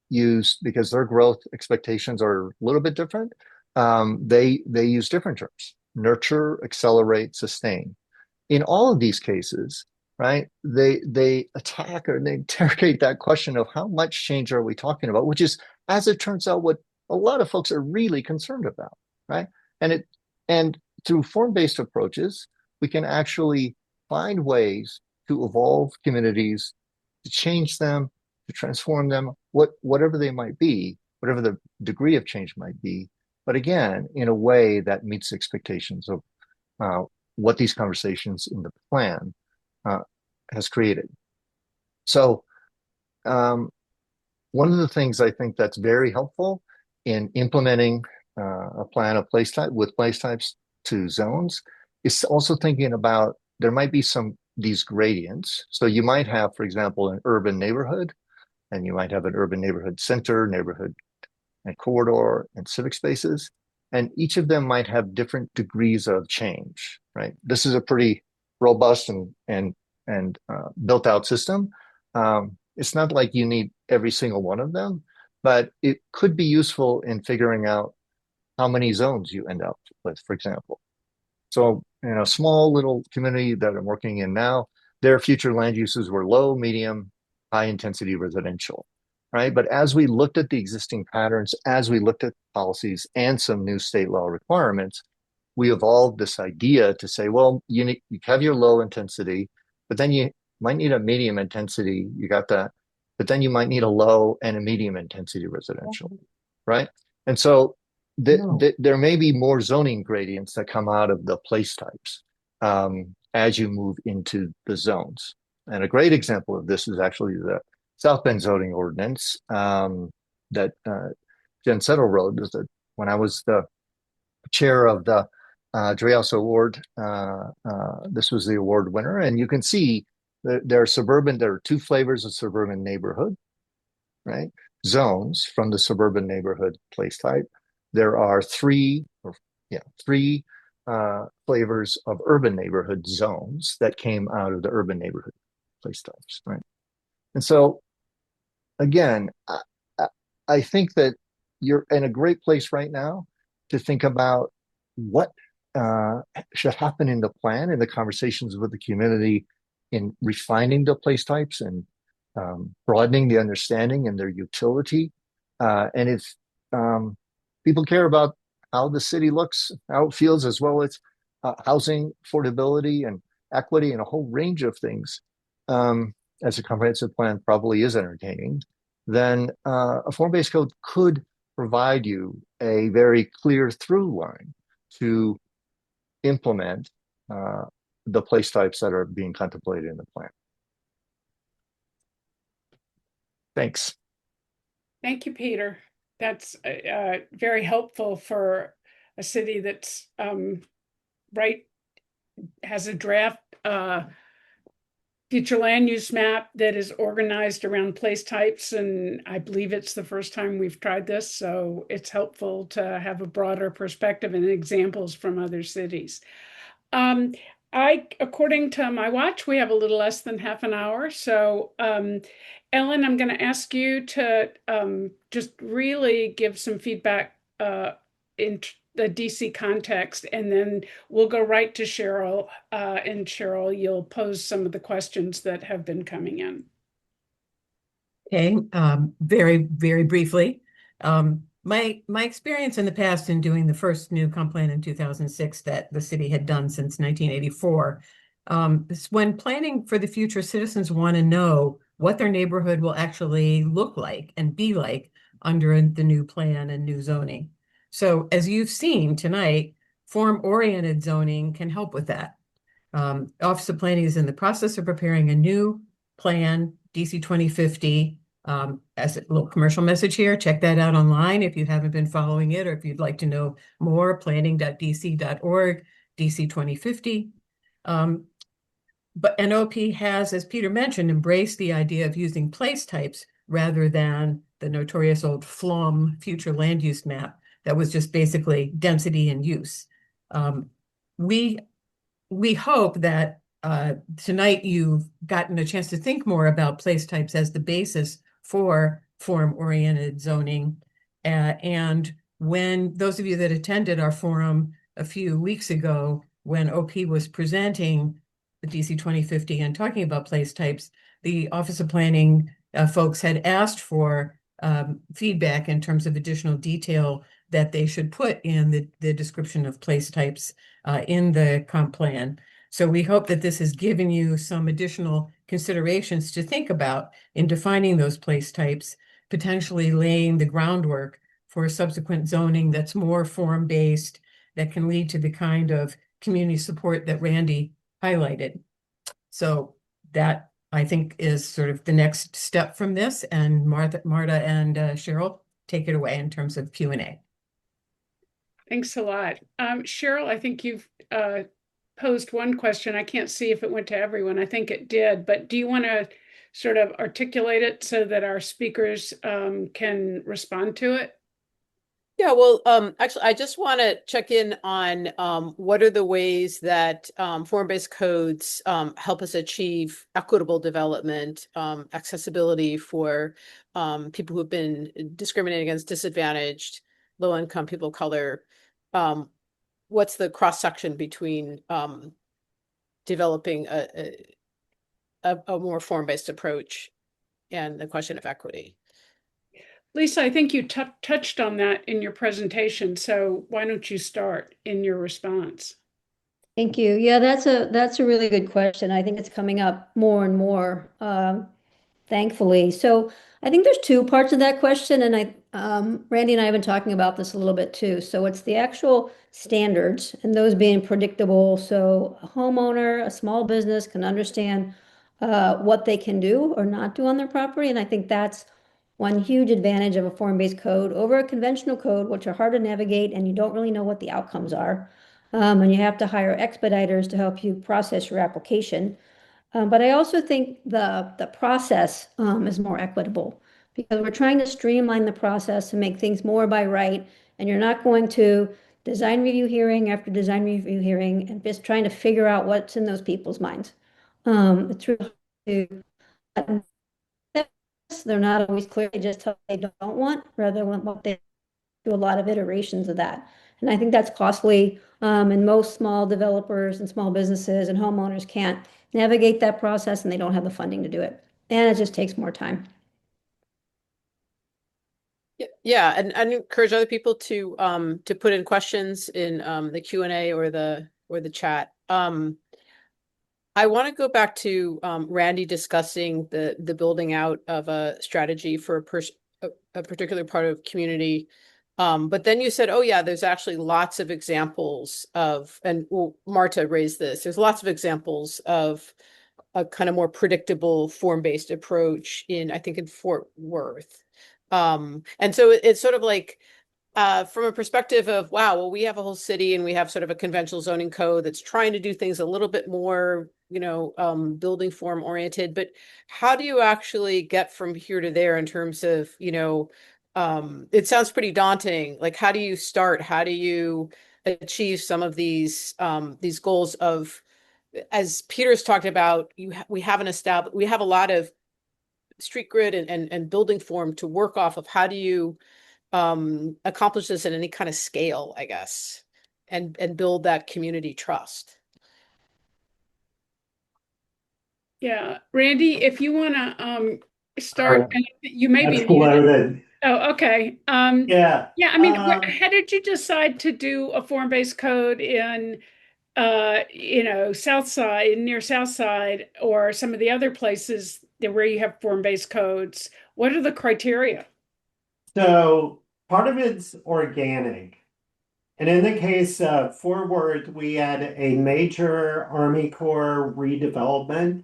use, because their growth expectations are a little bit different, they use different terms: nurture, accelerate, sustain. In all of these cases, right, they attack or they interrogate that question of how much change are we talking about, which is, as it turns out, what a lot of folks are really concerned about, right? And through form-based approaches, we can actually find ways to evolve communities, to change them, to transform them, whatever they might be, whatever the degree of change might be, but again, in a way that meets expectations of what these conversations in the plan has created. So one of the things I think that's very helpful in implementing a plan of place type with place types to zones is also thinking about, there might be these gradients. So you might have, for example, an urban neighborhood, and you might have an urban neighborhood center, neighborhood and corridor and civic spaces. And each of them might have different degrees of change, right? This is a pretty robust and built out system. It's not like you need every single one of them, but it could be useful in figuring out how many zones you end up with, for example. So in a small little community that I'm working in now, their future land uses were low, medium, high intensity residential, right? But as we looked at the existing patterns, as we looked at policies and some new state law requirements, we evolved this idea to say, well, you have your low intensity, but then you might need a medium intensity. You got that, but then you might need a low and a medium intensity residential, right? And so there may be more zoning gradients that come out of the place types as you move into the zones. And a great example of this is actually the South Bend zoning ordinance that Jen Settle wrote. When I was the chair of the Dreyhouse Award, this was the award winner. And you can see that there are two flavors of suburban neighborhood, right? Zones from the suburban neighborhood place type. There are three flavors of urban neighborhood zones that came out of the urban neighborhood place types, right? And so, again, I think that you're in a great place right now to think about what should happen in the plan and the conversations with the community in refining the place types and broadening the understanding and their utility. And if people care about how the city looks, how it feels, as well as housing affordability and equity and a whole range of things, as a comprehensive plan probably is entertaining, then a form-based code could provide you a very clear through line to implement the place types that are being contemplated in the plan. Thanks. Thank you, Peter. That's very helpful for a city that's has a draft future land use map that is organized around place types, and I believe it's the first time we've tried this, so it's helpful to have a broader perspective and examples from other cities. According to my watch, we have a little less than half an hour. So, Ellen, I'm going to ask you to just really give some feedback in the DC context, and then we'll go right to Cheryl. And Cheryl, you'll pose some of the questions that have been coming in. Okay, very, very briefly. My experience in the past in doing the first new comp plan in 2006 that the city had done since 1984, is when planning for the future, citizens want to know what their neighborhood will actually look like and be like under the new plan and new zoning. So as you've seen tonight, form-oriented zoning can help with that. Office of Planning is in the process of preparing a new plan, DC 2050. As a little commercial message here, check that out online if you haven't been following it, or if you'd like to know more, planning.dc.org, DC 2050. But NOP has, as Peter mentioned, embraced the idea of using place types rather than the notorious old FLOM, future land use map, that was just basically density and use. We hope that tonight you've gotten a chance to think more about place types as the basis for form-oriented zoning. And when those of you that attended our forum a few weeks ago, when OP was presenting the DC 2050 and talking about place types, the Office of Planning folks had asked for feedback in terms of additional detail that they should put in the description of place types in the comp plan. So we hope that this has given you some additional considerations to think about in defining those place types, potentially laying the groundwork for subsequent zoning that's more form-based, that can lead to the kind of community support that Randy highlighted. So that, I think, is sort of the next step from this. And Marta and Cheryl, take it away in terms of Q&A. Thanks a lot. Cheryl, I think you've posed one question. I can't see if it went to everyone. I think it did, but do you want to sort of articulate it so that our speakers can respond to it? Yeah, well, actually, I just want to check in on what are the ways that form-based codes help us achieve equitable development, accessibility for people who've been discriminated against, disadvantaged, low-income people of color. What's the cross-section between developing a more form-based approach and the question of equity? Lisa, I think you touched on that in your presentation, so why don't you start in your response? Thank you. Yeah, that's a really good question. I think it's coming up more and more, thankfully. So I think there's two parts of that question, and Randy and I have been talking about this a little bit too. So it's the actual standards and those being predictable, so a homeowner, a small business can understand what they can do or not do on their property, and I think that's one huge advantage of a form-based code over a conventional code, which are hard to navigate and you don't really know what the outcomes are. And you have to hire expediters to help you process your application. But I also think the process is more equitable because we're trying to streamline the process and make things more by right. And you're not going to design review hearing after design review hearing and just trying to figure out what's in those people's minds. It's really hard to they're not always clear. They just tell they don't want rather than what they do a lot of iterations of that. And I think that's costly. And most small developers and small businesses and homeowners can't navigate that process and they don't have the funding to do it. And it just takes more time. Yeah, and encourage other people to put in questions in the Q&A or the chat. I want to go back to Randy discussing the building out of a strategy for a particular part of community. But then you said, oh yeah, there's actually lots of examples of, and well, Marta raised this, there's lots of examples of a kind of more predictable form-based approach I think in Fort Worth. And so it's sort of like, from a perspective of, wow, well, we have a whole city and we have sort of a conventional zoning code that's trying to do things a little bit more, building form oriented, but how do you actually get from here to there in terms of, it sounds pretty daunting. Like, how do you start? How do you achieve some of these goals of, as Peter's talked about, we haven't established, we have a lot of street grid and building form to work off of. How do you accomplish this at any kind of scale, I guess, and build that community trust? Yeah, Randy, if you want to start, and you may be That's muted. loaded. Oh, okay. Yeah. Yeah, I mean, how did you decide to do a form-based code in South Side, near South Side, or some of the other places where you have form-based codes? What are the criteria? So part of it's organic. And in the case of Fort Worth, we had a major Army Corps redevelopment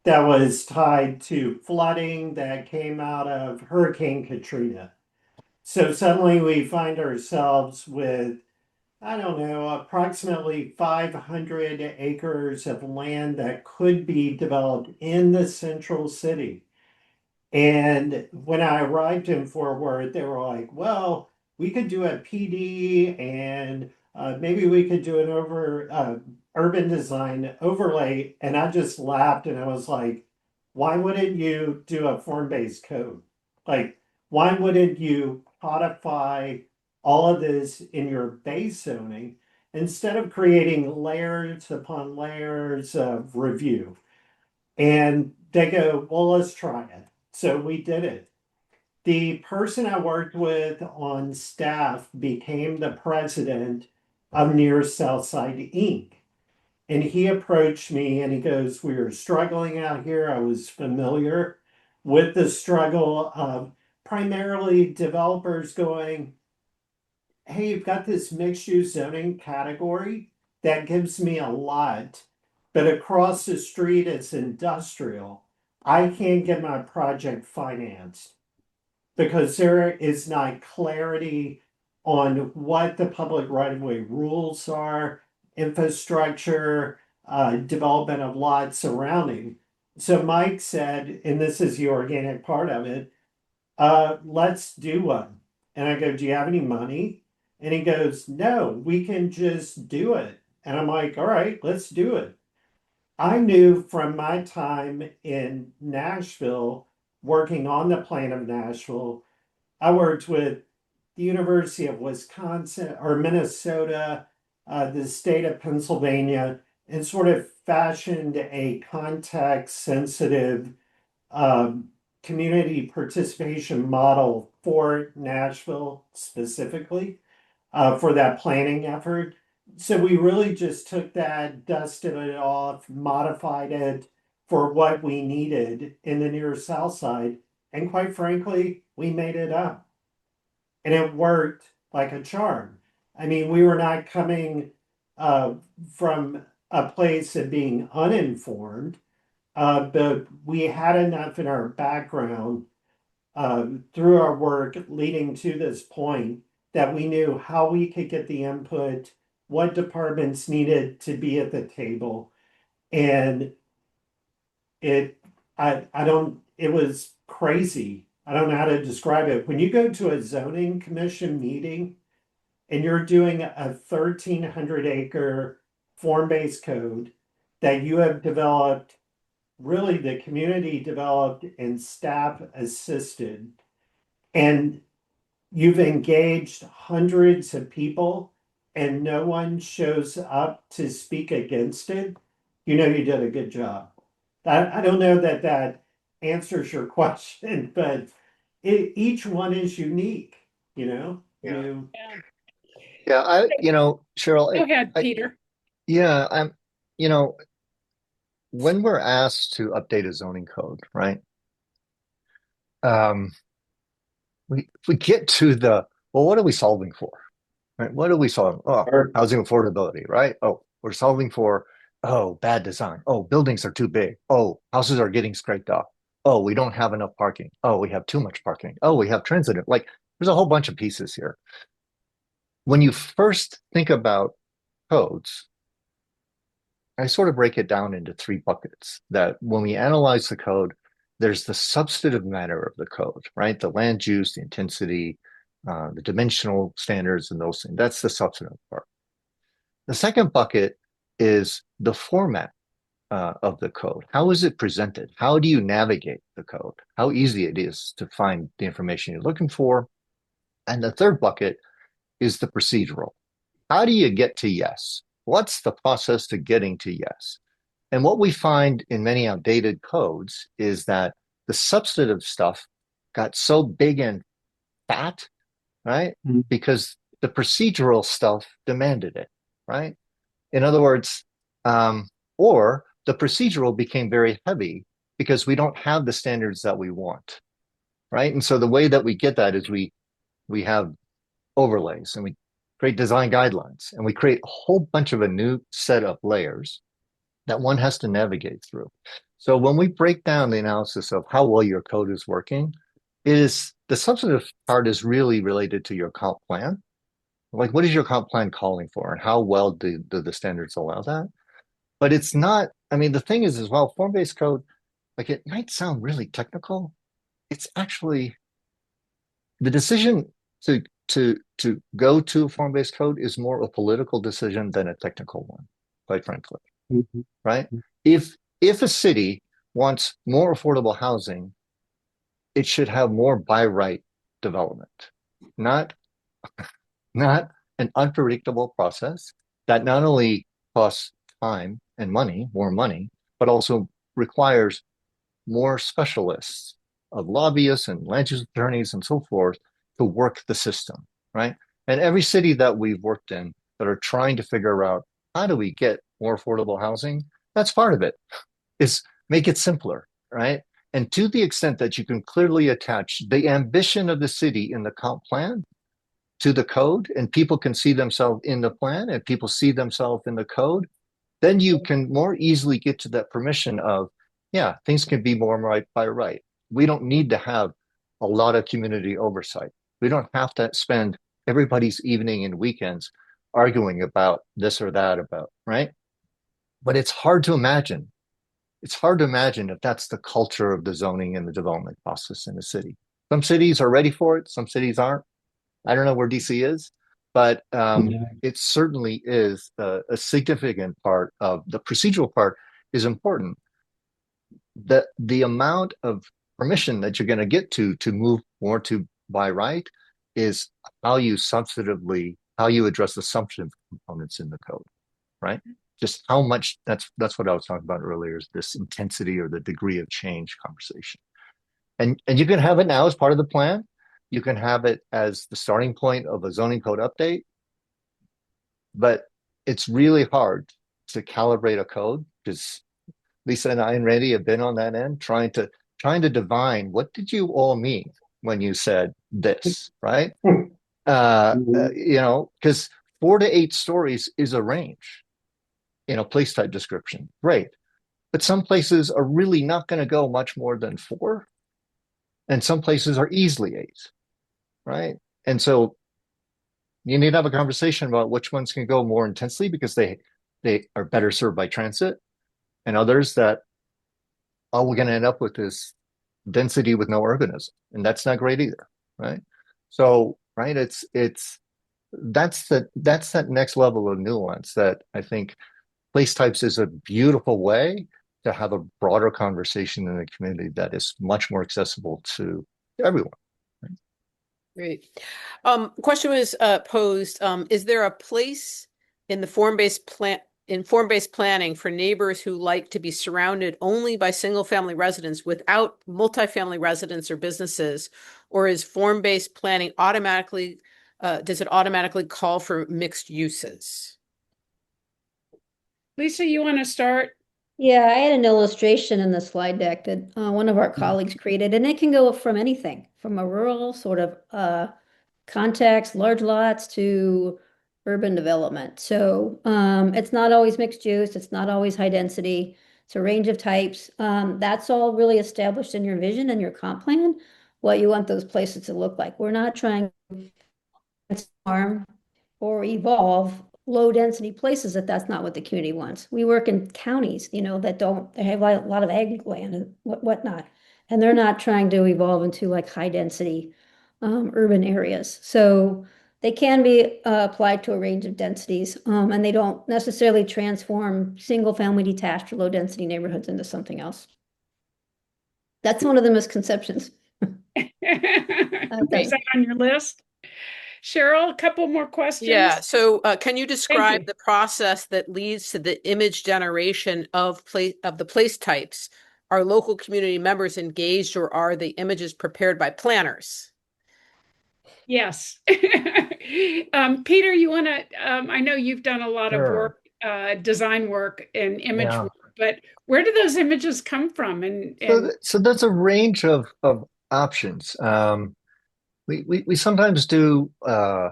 that was tied to flooding that came out of Hurricane Katrina. So suddenly we find ourselves with, I don't know, approximately 500 acres of land that could be developed in the central city. And when I arrived in Fort Worth, they were like, well, we could do a PD and maybe we could do an urban design overlay. And I just laughed and I was like, why wouldn't you do a form-based code? Like, why wouldn't you codify all of this in your base zoning instead of creating layers upon layers of review? And they go, well, let's try it. So we did it. The person I worked with on staff became the president of Near Southside Inc. And he approached me and he goes, we were struggling out here. I was familiar with the struggle of primarily developers going, hey, you've got this mixed use zoning category that gives me a lot, but across the street it's industrial. I can't get my project financed because there is not clarity on what the public right of way rules are, infrastructure, development of lots surrounding. So Mike said, and this is the organic part of it, let's do one. And I go, do you have any money? And he goes, no, we can just do it. And I'm like, all right, let's do it. I knew from my time in Nashville, working on the plan of Nashville, I worked with the University of Wisconsin or Minnesota, the state of Pennsylvania, and sort of fashioned a context sensitive community participation model for Nashville specifically for that planning effort. So we really just took that, dusted it off, modified it for what we needed in the near south side. And quite frankly, we made it up. And it worked like a charm. I mean, we were not coming uh, from a place of being uninformed, but we had enough in our background through our work leading to this point that we knew how we could get the input, what departments needed to be at the table. And I don't, it was crazy. I don't know how to describe it. When you go to a zoning commission meeting and you're doing a 1,300 acre form-based code that you have developed, really the community developed and staff assisted, and you've engaged hundreds of people and no one shows up to speak against it, you know you did a good job. I don't know that that answers your question, but each one is unique, you know? Yeah. Yeah. Yeah, Cheryl, Go ahead, Peter. yeah, when we're asked to update a zoning code, right? Um, we get to well, what are we solving for? Right? What are we solving? Oh, housing affordability, right? Oh, we're solving for, bad design. Oh, buildings are too big. Oh, houses are getting scraped off. Oh, we don't have enough parking. Oh, we have too much parking. Oh, we have transit. Like, there's a whole bunch of pieces here. when you first think about codes, I sort of break it down into three buckets. That when we analyze the code, there's the substantive matter of the code, right? The land use, the intensity, the dimensional standards, and those things. That's the substantive part. The second bucket is the format of the code. How is it presented? How do you navigate the code? How easy it is to find the information you're looking for? And the third bucket is the procedural. How do you get to yes? What's the process to getting to yes? And what we find in many outdated codes is that the substantive stuff got so big and fat, right? Because the procedural stuff demanded it, right? In other words, or the procedural became very heavy because we don't have the standards that we want, right? And so the way that we get that is we have overlays and we create design guidelines and we create a whole bunch of a new set of layers that one has to navigate through. So when we break down the analysis of how well your code is working, is the substantive part is really related to your comp plan. Like, what is your comp plan calling for, and how well do the standards allow that? But it's not. I mean, the thing is, as well, form-based code, like it might sound really technical. It's actually the decision to go to form-based code is more a political decision than a technical one, quite frankly. Right? If a city wants more affordable housing, it should have more by right development, not an unpredictable process that not only costs time and money, more money, but also requires more specialists of lobbyists and land use attorneys and so forth to work the system, right? And every city that we've worked in that are trying to figure out how do we get more affordable housing, that's part of it, is make it simpler, right? And to the extent that you can clearly attach the ambition of the city in the comp plan to the code, and people can see themselves in the plan and people see themselves in the code, then you can more easily get to that permission of, yeah, things can be more right by right. We don't need to have a lot of community oversight. We don't have to spend everybody's evening and weekends arguing about this or that about, right? But it's hard to imagine. It's hard to imagine if that's the culture of the zoning and the development process in a city. Some cities are ready for it. Some cities aren't. I don't know where DC is, but it certainly is a significant part of the procedural part is important. The amount of permission that you're going to get to move more to by right is how you substantively, how you address the substantive components in the code, right? Just how much, that's what I was talking about earlier, is this intensity or the degree of change conversation. And you can have it now as part of the plan. You can have it as the starting point of a zoning code update, but it's really hard to calibrate a code because Lisa and I and Randy have been on that end trying to divine what did you all mean when you said this, right? Because 4 to 8 stories is a range in a place type description. Great. But some places are really not going to go much more than 4. And some places are easily 8, right? And so you need to have a conversation about which ones can go more intensely because they are better served by transit, and others that, oh, we're going to end up with this density with no urbanism. And that's not great either, right? So, right, that's that next level of nuance that I think place types is a beautiful way to have a broader conversation in the community that is much more accessible to everyone. Right? Great. Question was posed, is there a place in the form-based planning for neighbors who like to be surrounded only by single-family residents without multifamily residents or businesses, or is form-based planning automatically, does it automatically call for mixed uses? Lisa, you want to start? Yeah, I had an illustration in the slide deck that one of our colleagues created, and it can go from anything, from a rural sort of context, large lots, to urban development. So it's not always mixed use, it's not always high density, it's a range of types. That's all really established in your vision and your comp plan, what you want those places to look like. We're not trying to farm or evolve low density places if that's not what the community wants. We work in counties, that they have a lot of ag land and whatnot. And they're not trying to evolve into like high density urban areas. So they can be applied to a range of densities, and they don't necessarily transform single family detached or low density neighborhoods into something else. That's one of the misconceptions. Is that on your list? Cheryl, a couple more questions. Yeah. So can you Thank describe you. the process that leads to the image generation of the place types? Are local community members engaged, or are the images prepared by planners? Yes. Peter, you want to, I know you've done a lot of Sure. work, design work and image Yeah. work, but where do those images come from? So there's a range of options. We sometimes do kind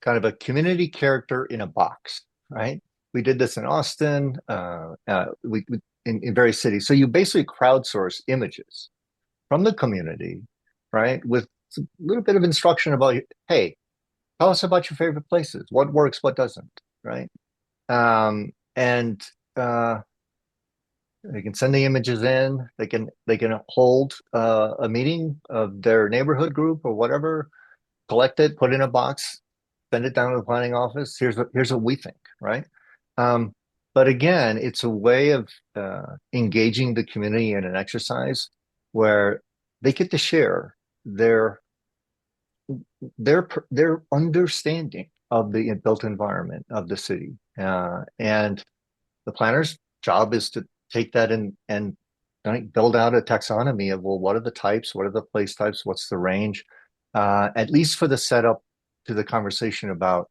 of a community character in a box, right? We did this in Austin, we in various cities. So you basically crowdsource images from the community, right? With a little bit of instruction about, hey, tell us about your favorite places. What works, what doesn't, right? And they can send the images in. They can hold a meeting of their neighborhood group or whatever, collect it, put it in a box, send it down to the planning office. Here's what we think, right? Um, but again, it's a way of engaging the community in an exercise where they get to share their their understanding of the built environment of the city, and the planner's job is to take that and build out a taxonomy of, well, what are the types, what are the place types, what's the range, at least for the setup to the conversation about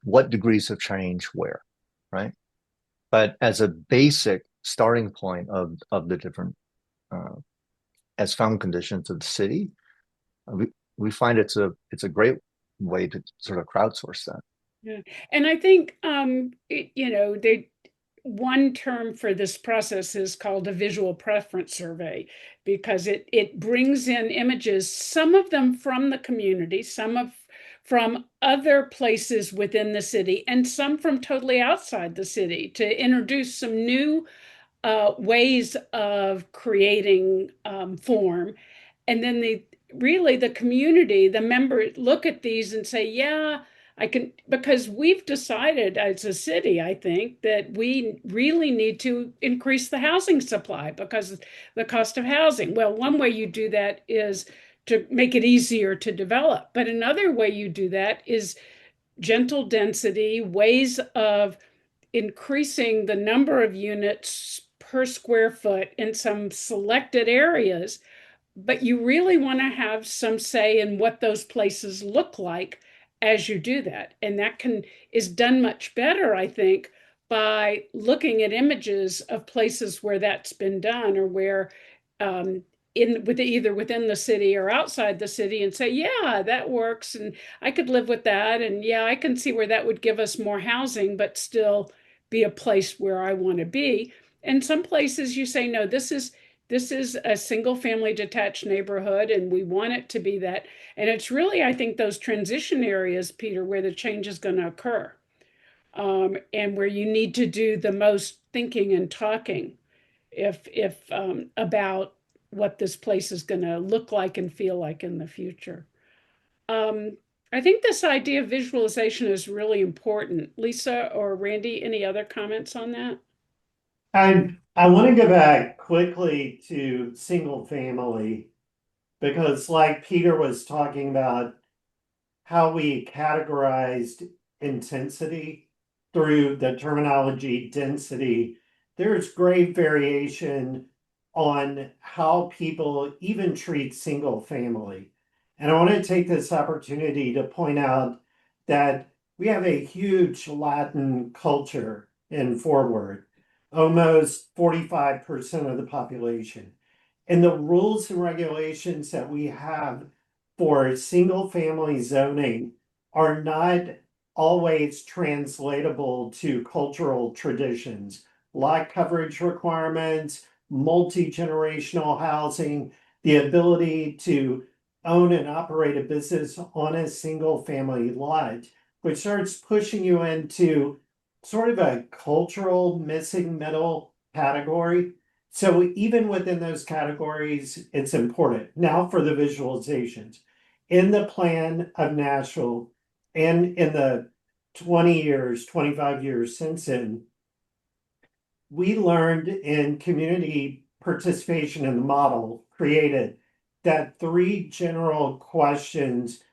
what degrees of change where, right? But as a basic starting point of the different uh, as found conditions of the city, we find it's a great way to sort of crowdsource that. Yeah. And I think, one term for this process is called a visual preference survey because it brings in images, some of them from the community, from other places within the city, and some from totally outside the city to introduce some new ways of creating form. And then the community, the members look at these and say, yeah, I can, because we've decided as a city, I think, that we really need to increase the housing supply because of the cost of housing. Well, one way you do that is to make it easier to develop. But another way you do that is gentle density, ways of increasing the number of units per square foot in some selected areas, but you really want to have some say in what those places look like as you do that. And that is done much better, I think, by looking at images of places where that's been done or where either within the city or outside the city and say, yeah, that works and I could live with that. And yeah, I can see where that would give us more housing, but still be a place where I want to be. And some places you say, no, this is a single family detached neighborhood and we want it to be that. And it's really, I think, those transition areas, Peter, where the change is going to occur, and where you need to do the most thinking and talking if about what this place is going to look like and feel like in the future. Um, I think this idea of visualization is really important. Lisa or Randy, any other comments on that? I want to go back quickly to single family because, like Peter was talking about, how we categorized intensity through the terminology density, there's great variation on how people even treat single family. And I want to take this opportunity to point out that we have a huge Latin culture in Fort Worth, almost 45% of the population. And the rules and regulations that we have for single family zoning are not always translatable to cultural traditions. Lot coverage requirements, multi-generational housing, the ability to own and operate a business on a single family lot which starts pushing you into sort of a cultural missing middle category. So even within those categories, it's important. Now for the visualizations. In the plan of Nashville and in the 20 years, 25 years since then, we learned in community participation in the model created that three general questions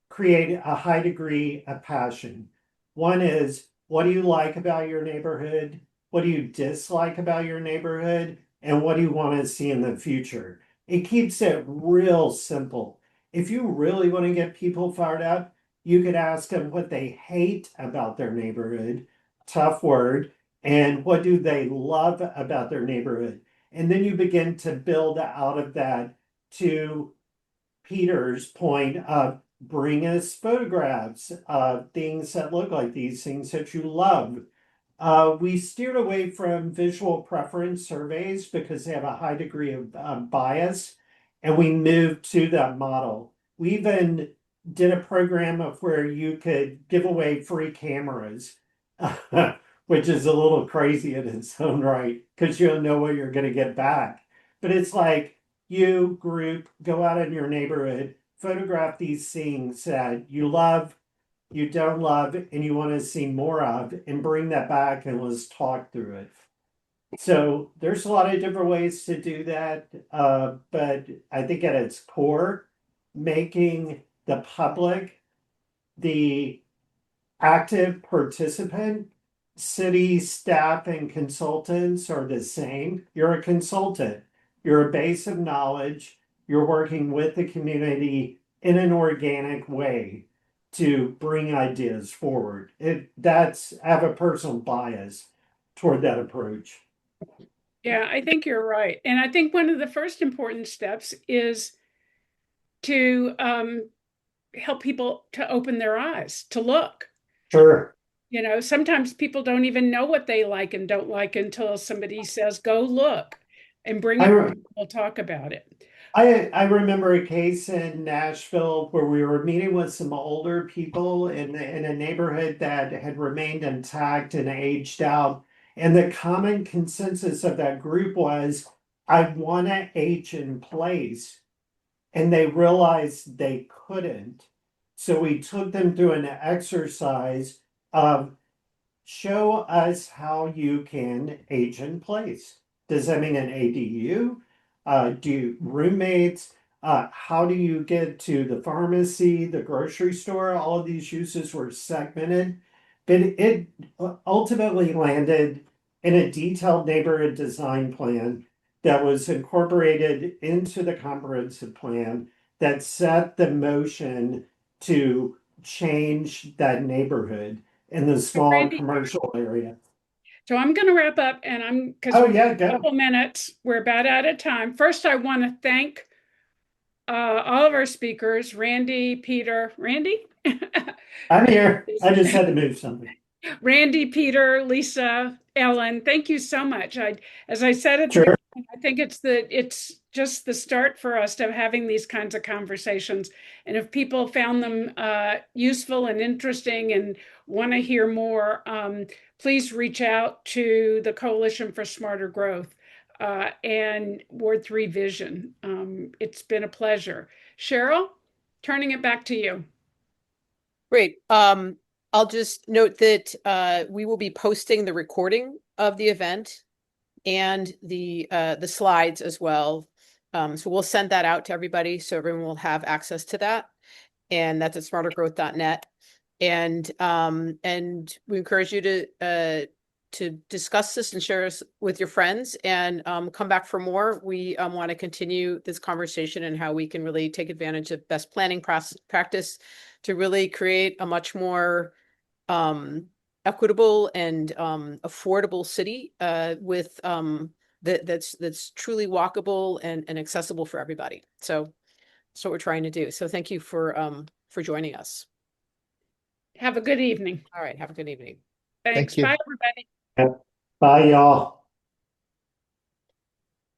create a high degree of passion. One is, what do you like about your neighborhood? What do you dislike about your neighborhood? And what do you want to see in the future? It keeps it real simple. If you really want to get people fired up, you could ask them what they hate about their neighborhood, tough word, and what do they love about their neighborhood. And then you begin to build out of that to Peter's point of bring us photographs of things that look like these things that you love. We steered away from visual preference surveys because they have a high degree of bias, and we moved to that model. We even did a program of where you could give away free cameras, which is a little crazy in its own right because you don't know what you're going to get back. But it's like, you group go out in your neighborhood, photograph these things that you love, you don't love, and you want to see more of, and bring that back and let's talk through it. So there's a lot of different ways to do that, but I think at its core, making the public the active participant. City staff and consultants are the same. You're a consultant. You're a base of knowledge. You're working with the community in an organic way to bring ideas forward. I have a personal bias toward that approach. Yeah, I think you're right. And I think one of the first important steps is to help people to open their eyes, to look. Sure. You know, sometimes people don't even know what they like and don't like until somebody says, go look and bring it. We'll talk about it. I remember a case in Nashville where we were meeting with some older people in a neighborhood that had remained intact and aged out. And the common consensus of that group was, I want to age in place. And they realized they couldn't. So we took them through an exercise of show us how you can age in place. Does that mean an ADU? Do roommates? How do you get to the pharmacy, the grocery store? All of these uses were segmented, but it ultimately landed in a detailed neighborhood design plan that was incorporated into the comprehensive plan that set the motion to change that neighborhood in the small Randy, commercial area. so I'm going to wrap up, and because Oh we're yeah, a go. couple minutes, we're about out of time. First, I want to thank all of our speakers, Randy, Peter, Randy? I'm here. I just had to move something. Randy, Peter, Lisa, Ellen, thank you so much. As I said at the Sure. beginning, I think it's just the start for us to having these kinds of conversations. And if people found them useful and interesting and want to hear more, please reach out to the Coalition for Smarter Growth and Ward 3 Vision. It's been a pleasure. Cheryl, turning it back to you. Great. I'll just note that we will be posting the recording of the event and the slides as well. So we'll send that out to everybody so everyone will have access to that. And that's at smartergrowth.net. And we encourage you to discuss this and share this with your friends and come back for more. We want to continue this conversation and how we can really take advantage of best planning practice to really create a much more equitable and affordable city with that's truly walkable and accessible for everybody. So that's what we're trying to do. So thank you for joining us. Have a good evening. All right. Have a good evening. Thanks. Thank you. Bye, everybody. Bye, y'all.